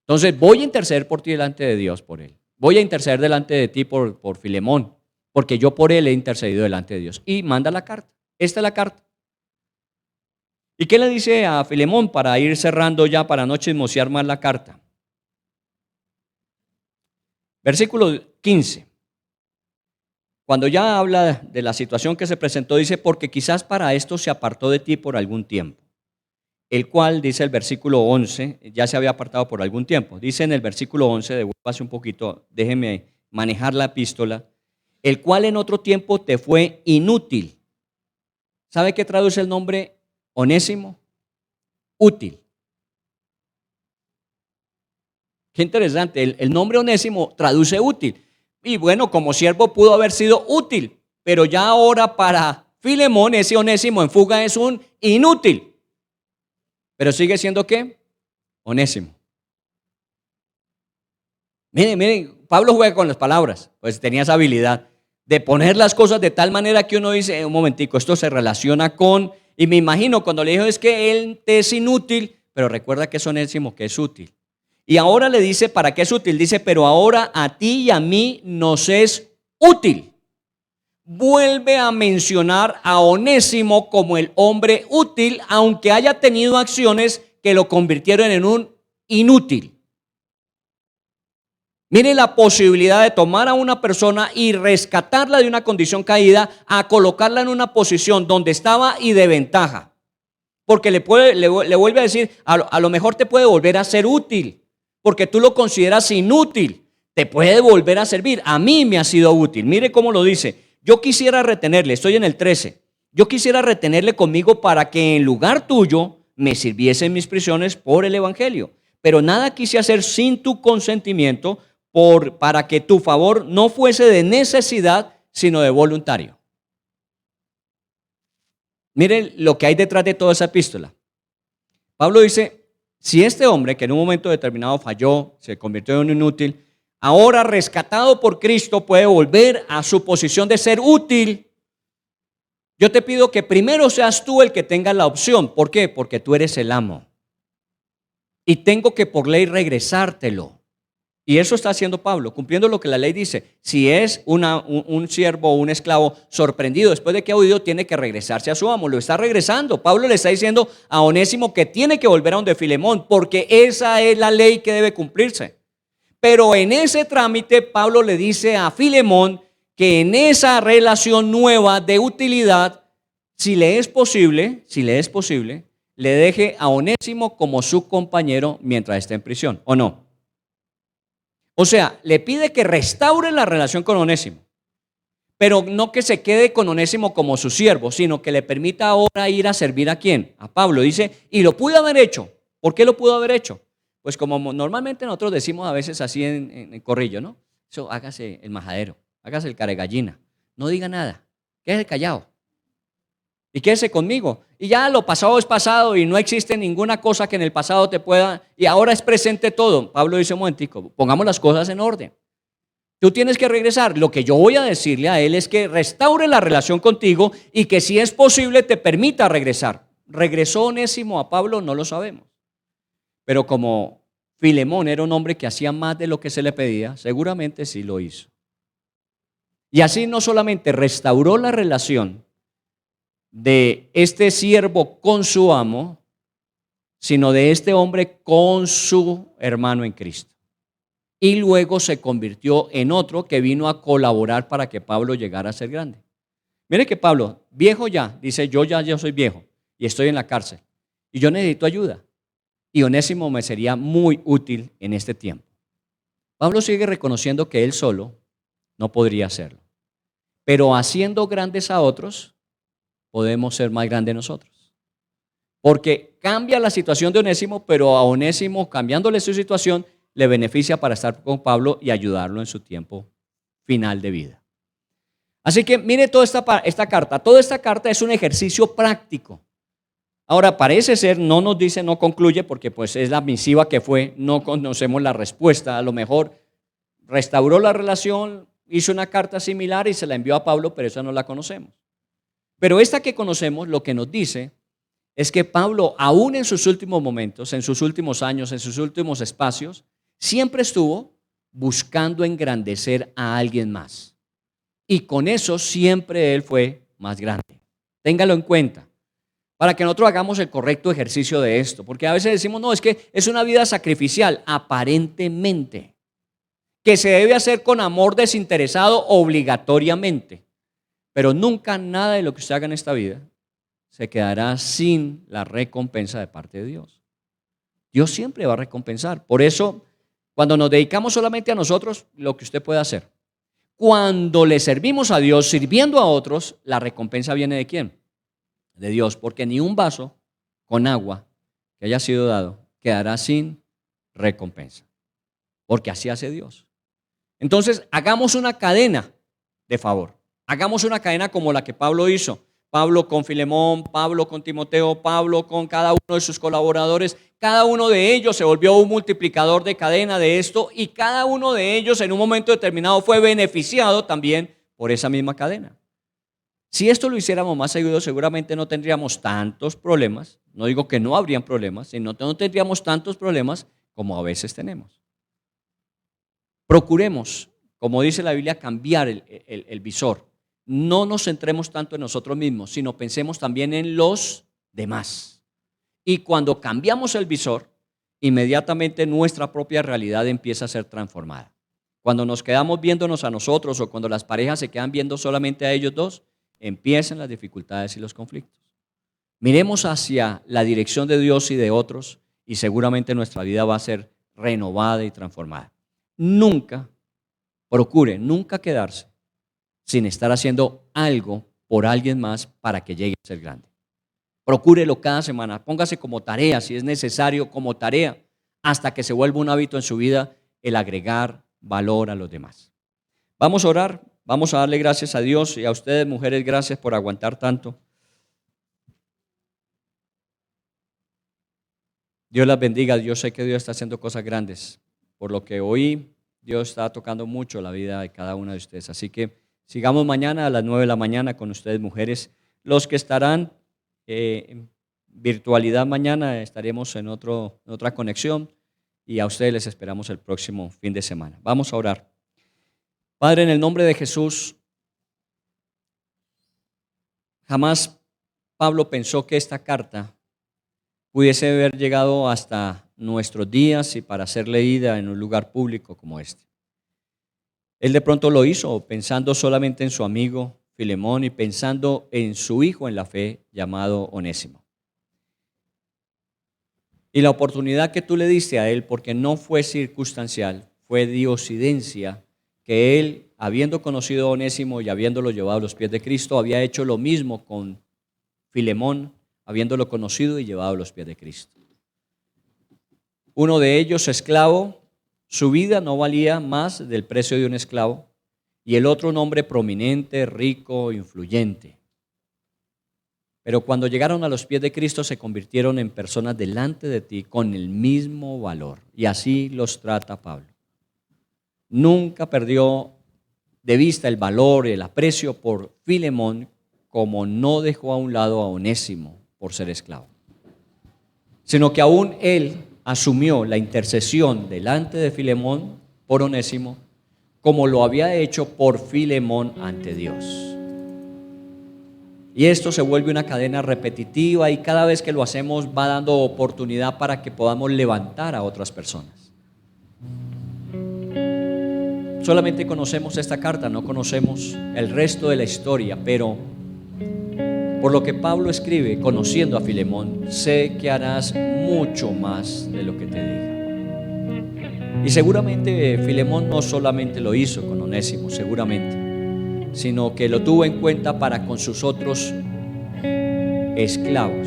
Entonces voy a interceder por ti delante de Dios por él. Voy a interceder delante de ti por Filemón, porque yo por él he intercedido delante de Dios. Y manda la carta. Esta es la carta. ¿Y qué le dice a Filemón para ir cerrando ya, para no chismosear más la carta? Versículo 15. Cuando ya habla de la situación que se presentó, dice: porque quizás para esto se apartó de ti por algún tiempo. El cual, dice el versículo 11, ya se había apartado por algún tiempo. Dice en el versículo 11, devuélvase un poquito, déjeme manejar la epístola. El cual en otro tiempo te fue inútil. ¿Sabe qué traduce el nombre Onésimo? Útil. Qué interesante, el nombre Onésimo traduce útil. Y bueno, como siervo pudo haber sido útil, pero ya ahora para Filemón ese Onésimo en fuga es un inútil. Pero sigue siendo ¿qué? Onésimo. Miren, Pablo juega con las palabras, pues tenía esa habilidad de poner las cosas de tal manera que uno dice: un momentico, esto se relaciona con, y me imagino cuando le dijo: es que él te es inútil, pero recuerda que es Onésimo, que es útil. Y ahora le dice: ¿para qué es útil? Dice: pero ahora a ti y a mí nos es útil. Vuelve a mencionar a Onésimo como el hombre útil, aunque haya tenido acciones que lo convirtieron en un inútil. Mire la posibilidad de tomar a una persona y rescatarla de una condición caída, a colocarla en una posición donde estaba y de ventaja. Porque le vuelve a decir: a lo mejor te puede volver a ser útil, porque tú lo consideras inútil. Te puede volver a servir. A mí me ha sido útil. Mire cómo lo dice: yo quisiera retenerle, estoy en el 13, yo quisiera retenerle conmigo para que en lugar tuyo me sirviese en mis prisiones por el evangelio. Pero nada quise hacer sin tu consentimiento, para que tu favor no fuese de necesidad, sino de voluntario. Miren lo que hay detrás de toda esa epístola. Pablo dice: si este hombre, que en un momento determinado falló, se convirtió en un inútil, ahora rescatado por Cristo puede volver a su posición de ser útil, yo te pido que primero seas tú el que tenga la opción. ¿Por qué? Porque tú eres el amo y tengo que por ley regresártelo. Y eso está haciendo Pablo, cumpliendo lo que la ley dice. Si es un siervo o un esclavo sorprendido después de que ha huido, tiene que regresarse a su amo. Lo está regresando. Pablo le está diciendo a Onésimo que tiene que volver a donde Filemón, porque esa es la ley que debe cumplirse. Pero en ese trámite, Pablo le dice a Filemón que en esa relación nueva de utilidad, si le es posible, le deje a Onésimo como su compañero mientras esté en prisión, ¿o no? O sea, le pide que restaure la relación con Onésimo, pero no que se quede con Onésimo como su siervo, sino que le permita ahora ir a servir ¿a quién? A Pablo. Dice: y lo pudo haber hecho. ¿Por qué lo pudo haber hecho? Pues como normalmente nosotros decimos a veces así en corrillo, ¿no? Eso, hágase el majadero, hágase el caregallina, no diga nada, quédese callado y quédese conmigo. Y ya lo pasado es pasado y no existe ninguna cosa que en el pasado te pueda, y ahora es presente todo. Pablo dice: un momentico, pongamos las cosas en orden. Tú tienes que regresar. Lo que yo voy a decirle a él es que restaure la relación contigo y que si es posible te permita regresar. ¿regresó Onésimo a Pablo? No lo sabemos. Pero como Filemón era un hombre que hacía más de lo que se le pedía, seguramente sí lo hizo. Y así no solamente restauró la relación de este siervo con su amo, sino de este hombre con su hermano en Cristo. Y luego se convirtió en otro que vino a colaborar para que Pablo llegara a ser grande. Mire que Pablo, viejo ya, dice, yo soy viejo y estoy en la cárcel y yo necesito ayuda. Y Onésimo me sería muy útil en este tiempo. Pablo sigue reconociendo que él solo no podría hacerlo. Pero haciendo grandes a otros, podemos ser más grandes nosotros. Porque cambia la situación de Onésimo, pero a Onésimo, cambiándole su situación, le beneficia para estar con Pablo y ayudarlo en su tiempo final de vida. Así que mire toda esta carta. Toda esta carta es un ejercicio práctico. Ahora, parece ser, no nos dice, no concluye, porque pues es la misiva que fue, no conocemos la respuesta. A lo mejor restauró la relación, hizo una carta similar y se la envió a Pablo, pero esa no la conocemos. Pero esta que conocemos, lo que nos dice es que Pablo, aún en sus últimos momentos, en sus últimos años, en sus últimos espacios, siempre estuvo buscando engrandecer a alguien más. Y con eso siempre él fue más grande. Téngalo en cuenta, para que nosotros hagamos el correcto ejercicio de esto. Porque a veces decimos, no, es que es una vida sacrificial, aparentemente, que se debe hacer con amor desinteresado obligatoriamente. Pero nunca nada de lo que usted haga en esta vida se quedará sin la recompensa de parte de Dios. Dios siempre va a recompensar. Por eso, cuando nos dedicamos solamente a nosotros, lo que usted puede hacer. Cuando le servimos a Dios, sirviendo a otros, la recompensa viene ¿de quién? De Dios, porque ni un vaso con agua que haya sido dado quedará sin recompensa, porque así hace Dios. Entonces, hagamos una cadena de favor. Hagamos una cadena como la que Pablo hizo. Pablo con Filemón, Pablo con Timoteo, Pablo con cada uno de sus colaboradores. Cada uno de ellos se volvió un multiplicador de cadena de esto y cada uno de ellos en un momento determinado fue beneficiado también por esa misma cadena. Si esto lo hiciéramos más seguido, seguramente no tendríamos tantos problemas. No digo que no habrían problemas, sino que no tendríamos tantos problemas como a veces tenemos. Procuremos, como dice la Biblia, cambiar el visor. No nos centremos tanto en nosotros mismos, sino pensemos también en los demás. Y cuando cambiamos el visor, inmediatamente nuestra propia realidad empieza a ser transformada. Cuando nos quedamos viéndonos a nosotros o cuando las parejas se quedan viendo solamente a ellos dos, empiezan las dificultades y los conflictos. Miremos hacia la dirección de Dios y de otros y seguramente nuestra vida va a ser renovada y transformada. Procure nunca quedarse sin estar haciendo algo por alguien más para que llegue a ser grande. Procúrelo cada semana, póngase como tarea, si es necesario, como tarea, hasta que se vuelva un hábito en su vida el agregar valor a los demás. Vamos a orar, vamos a darle gracias a Dios y a ustedes, mujeres, gracias por aguantar tanto. Dios las bendiga, yo sé que Dios está haciendo cosas grandes. Por lo que oí, Dios está tocando mucho la vida de cada una de ustedes. Así que sigamos mañana a las 9 de la mañana con ustedes, mujeres. Los que estarán en virtualidad mañana, estaremos en otra conexión y a ustedes les esperamos el próximo fin de semana. Vamos a orar. Padre, en el nombre de Jesús, jamás Pablo pensó que esta carta pudiese haber llegado hasta nuestros días y para ser leída en un lugar público como este. Él de pronto lo hizo pensando solamente en su amigo Filemón y pensando en su hijo en la fe llamado Onésimo. Y la oportunidad que tú le diste a él, porque no fue circunstancial, fue diosidencia, que él, habiendo conocido a Onésimo y habiéndolo llevado a los pies de Cristo, había hecho lo mismo con Filemón, habiéndolo conocido y llevado a los pies de Cristo. Uno de ellos, esclavo, su vida no valía más del precio de un esclavo, y el otro un hombre prominente, rico, influyente. Pero cuando llegaron a los pies de Cristo se convirtieron en personas delante de ti con el mismo valor. Y así los trata Pablo. Nunca perdió de vista el valor y el aprecio por Filemón, como no dejó a un lado a Onésimo, por ser esclavo, sino que aún él asumió la intercesión delante de Filemón por Onésimo, como lo había hecho por Filemón ante Dios. Y esto se vuelve una cadena repetitiva y cada vez que lo hacemos va dando oportunidad para que podamos levantar a otras personas. Solamente conocemos esta carta, no conocemos el resto de la historia, pero por lo que Pablo escribe, conociendo a Filemón, sé que harás mucho más de lo que te diga. Y seguramente Filemón no solamente lo hizo con Onésimo, seguramente, sino que lo tuvo en cuenta para con sus otros esclavos.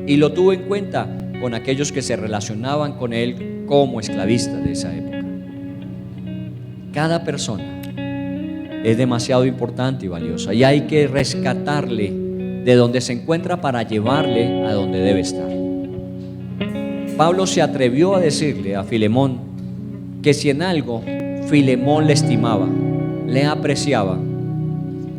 Y lo tuvo en cuenta con aquellos que se relacionaban con él como esclavistas de esa época. Cada persona es demasiado importante y valiosa y hay que rescatarle de donde se encuentra para llevarle a donde debe estar. Pablo se atrevió a decirle a Filemón que si en algo Filemón le estimaba, le apreciaba,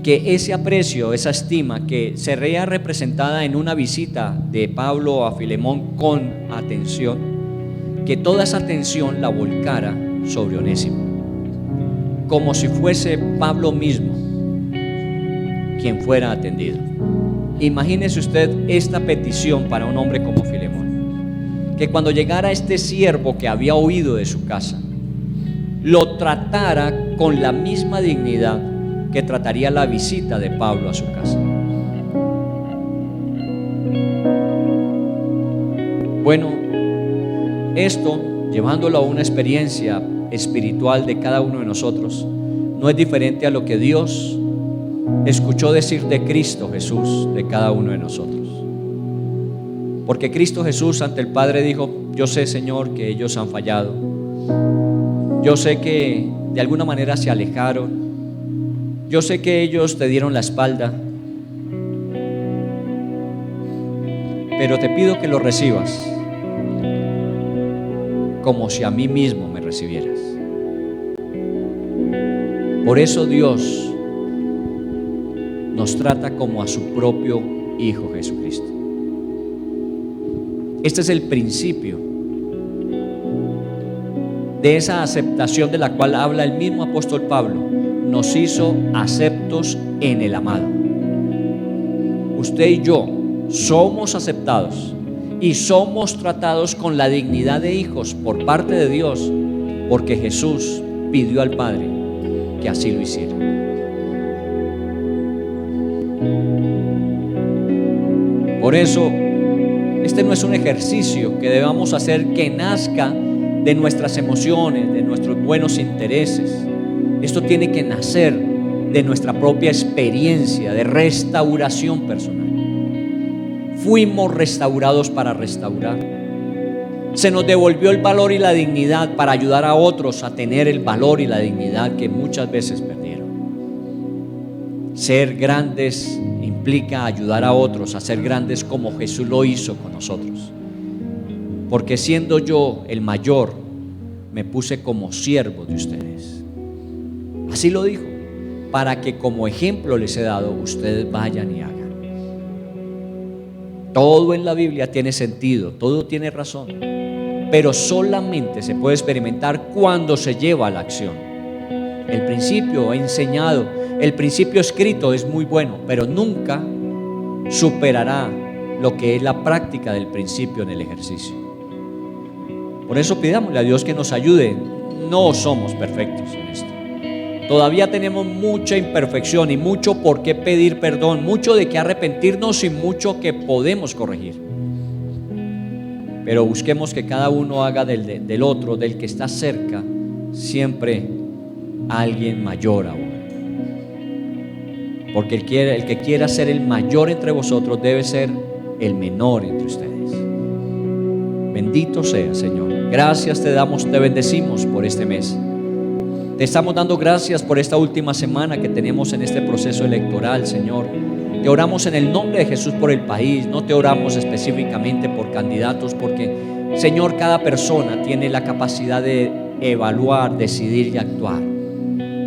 que ese aprecio, esa estima que se veía representada en una visita de Pablo a Filemón con atención, que toda esa atención la volcara sobre Onésimo, como si fuese Pablo mismo quien fuera atendido. Imagínese usted esta petición para un hombre como Filemón, que cuando llegara este siervo que había huido de su casa, lo tratara con la misma dignidad que trataría la visita de Pablo a su casa. Bueno, esto, llevándolo a una experiencia espiritual de cada uno de nosotros, no es diferente a lo que Dios escuchó decir de Cristo Jesús de cada uno de nosotros. Porque Cristo Jesús ante el Padre dijo: yo sé, Señor, que ellos han fallado, yo sé que de alguna manera se alejaron, yo sé que ellos te dieron la espalda, pero te pido que lo recibas como si a mí mismo me recibieras. Por eso Dios nos trata como a su propio Hijo Jesucristo. Este es el principio de esa aceptación de la cual habla el mismo apóstol Pablo. Nos hizo aceptos en el amado. Usted y yo somos aceptados y somos tratados con la dignidad de hijos por parte de Dios, porque Jesús pidió al Padre que así lo hiciera. Por eso, este no es un ejercicio que debamos hacer que nazca de nuestras emociones, de nuestros buenos intereses. Esto tiene que nacer de nuestra propia experiencia de restauración personal. Fuimos restaurados para restaurar. Se nos devolvió el valor y la dignidad para ayudar a otros a tener el valor y la dignidad que muchas veces perdieron. Ser grandes implica ayudar a otros a ser grandes como Jesús lo hizo con nosotros. Porque siendo yo el mayor, me puse como siervo de ustedes. Así lo dijo, para que como ejemplo les he dado, ustedes vayan y hagan. Todo en la Biblia tiene sentido, todo tiene razón, pero solamente se puede experimentar cuando se lleva a la acción. El principio enseñado, el principio escrito es muy bueno, pero nunca superará lo que es la práctica del principio en el ejercicio. Por eso pidámosle a Dios que nos ayude. No somos perfectos en esto. Todavía tenemos mucha imperfección y mucho por qué pedir perdón, mucho de qué arrepentirnos y mucho que podemos corregir. Pero busquemos que cada uno haga del otro, del que está cerca, siempre alguien mayor aún. Porque el que quiera ser el mayor entre vosotros debe ser el menor entre ustedes. Bendito sea, Señor. Gracias te damos, te bendecimos por este mes. Te estamos dando gracias por esta última semana que tenemos en este proceso electoral, Señor. Te oramos en el nombre de Jesús por el país. No te oramos específicamente por candidatos, porque, Señor, cada persona tiene la capacidad de evaluar, decidir y actuar.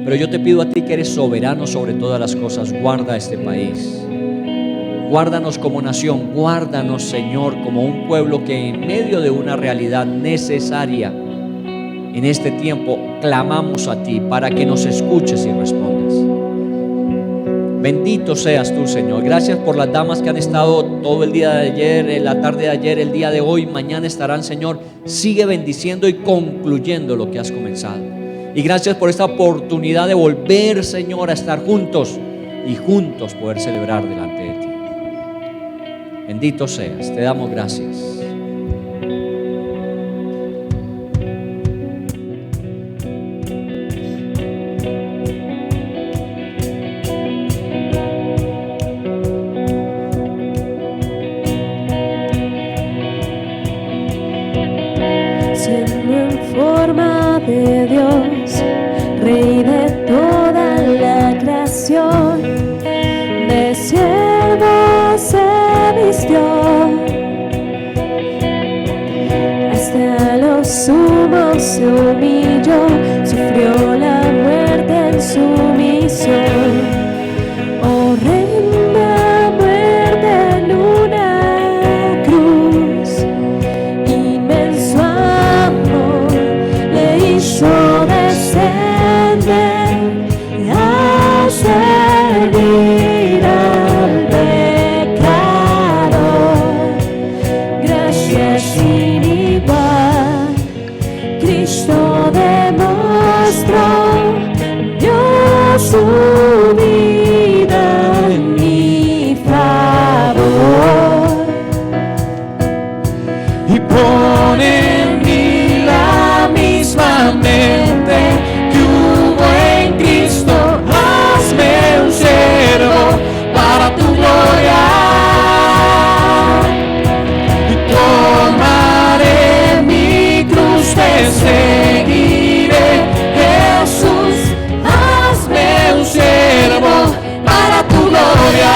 Pero yo te pido a ti, que eres soberano sobre todas las cosas, guarda este país. guárdanos como nación, guárdanos, Señor, como un pueblo que en medio de una realidad necesaria en este tiempo clamamos a ti para que nos escuches y respondas. Bendito seas tú, Señor. Gracias por las damas que han estado todo el día de ayer, la tarde de ayer, el día de hoy, mañana estarán, Señor. Sigue bendiciendo y concluyendo lo que has comenzado. Y gracias por esta oportunidad de volver, Señor, a estar juntos y juntos poder celebrar delante de ti. Bendito seas, te damos gracias. Siendo en forma de Dios, Rey de toda la creación, de siervo se vistió, hasta lo sumo se humilló, sufrió la muerte en sumisión. Horrenda muerte en una cruz, inmenso amor le hizo descender a servir al pecador. Gracia sin igual, Cristo demostró, dio su vida en mi favor y pone en mí la misma mente que hubo en Cristo. Hazme un siervo para tu gloria y tomaré mi cruz, te seguiré. Jesús, hazme un siervo para tu gloria.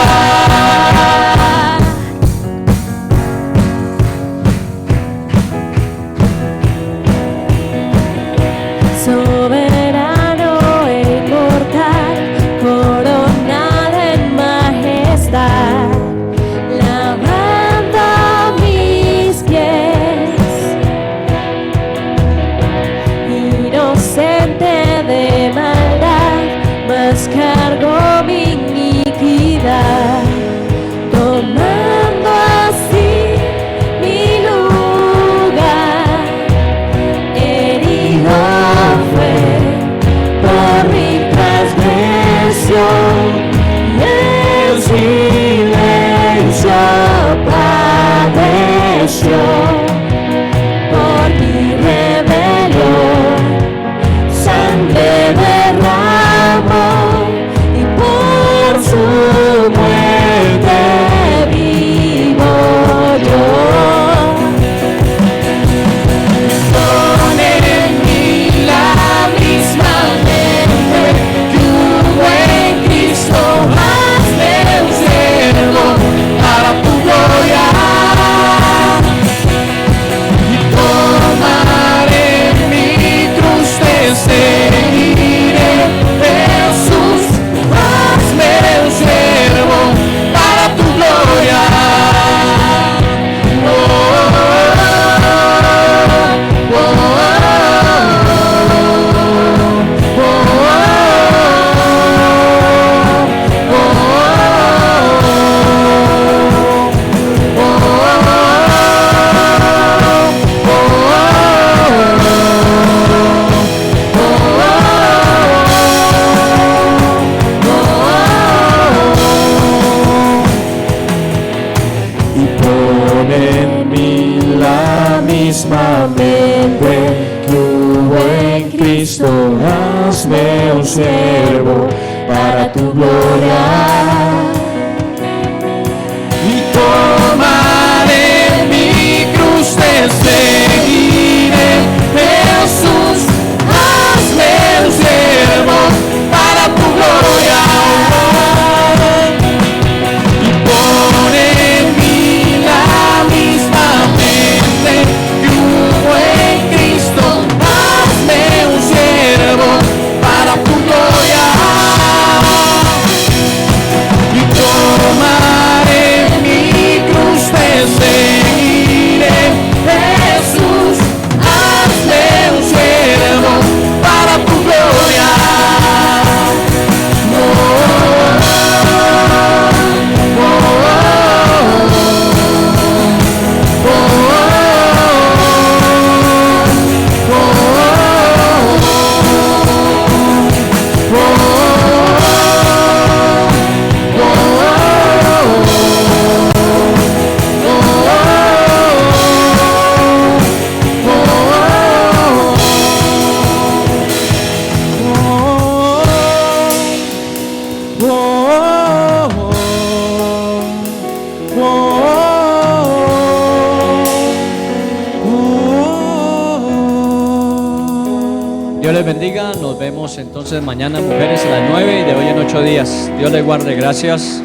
soberano e inmortal, coronado en majestad, lavando mis pies, inocente de maldad, mas cargó mi iniquidad, tomando así mi lugar. Herido fue por mi transgresión, y en silencio padeció por mi rebelión. Sangre derramó y por su muerte vivo yo. Pone en mí la misma mente que hubo en Cristo. Hazme un siervo para tu gloria y tomaré mi cruz, te seguiré. Jesús, hazme un siervo para tu gloria. Y pone en mí la misma mente que hubo en Cristo. Hazme un siervo para tu gloria y tomaré mi cruz, te seguiré. Jesús, hazme un siervo para tu gloria y pone en mí la misma mente que hubo en Cristo. Hazme un siervo para tu gloria. Dios les bendiga. Nos vemos entonces mañana, mujeres, a las 9 y de hoy en 8 días. Dios les guarde. Gracias.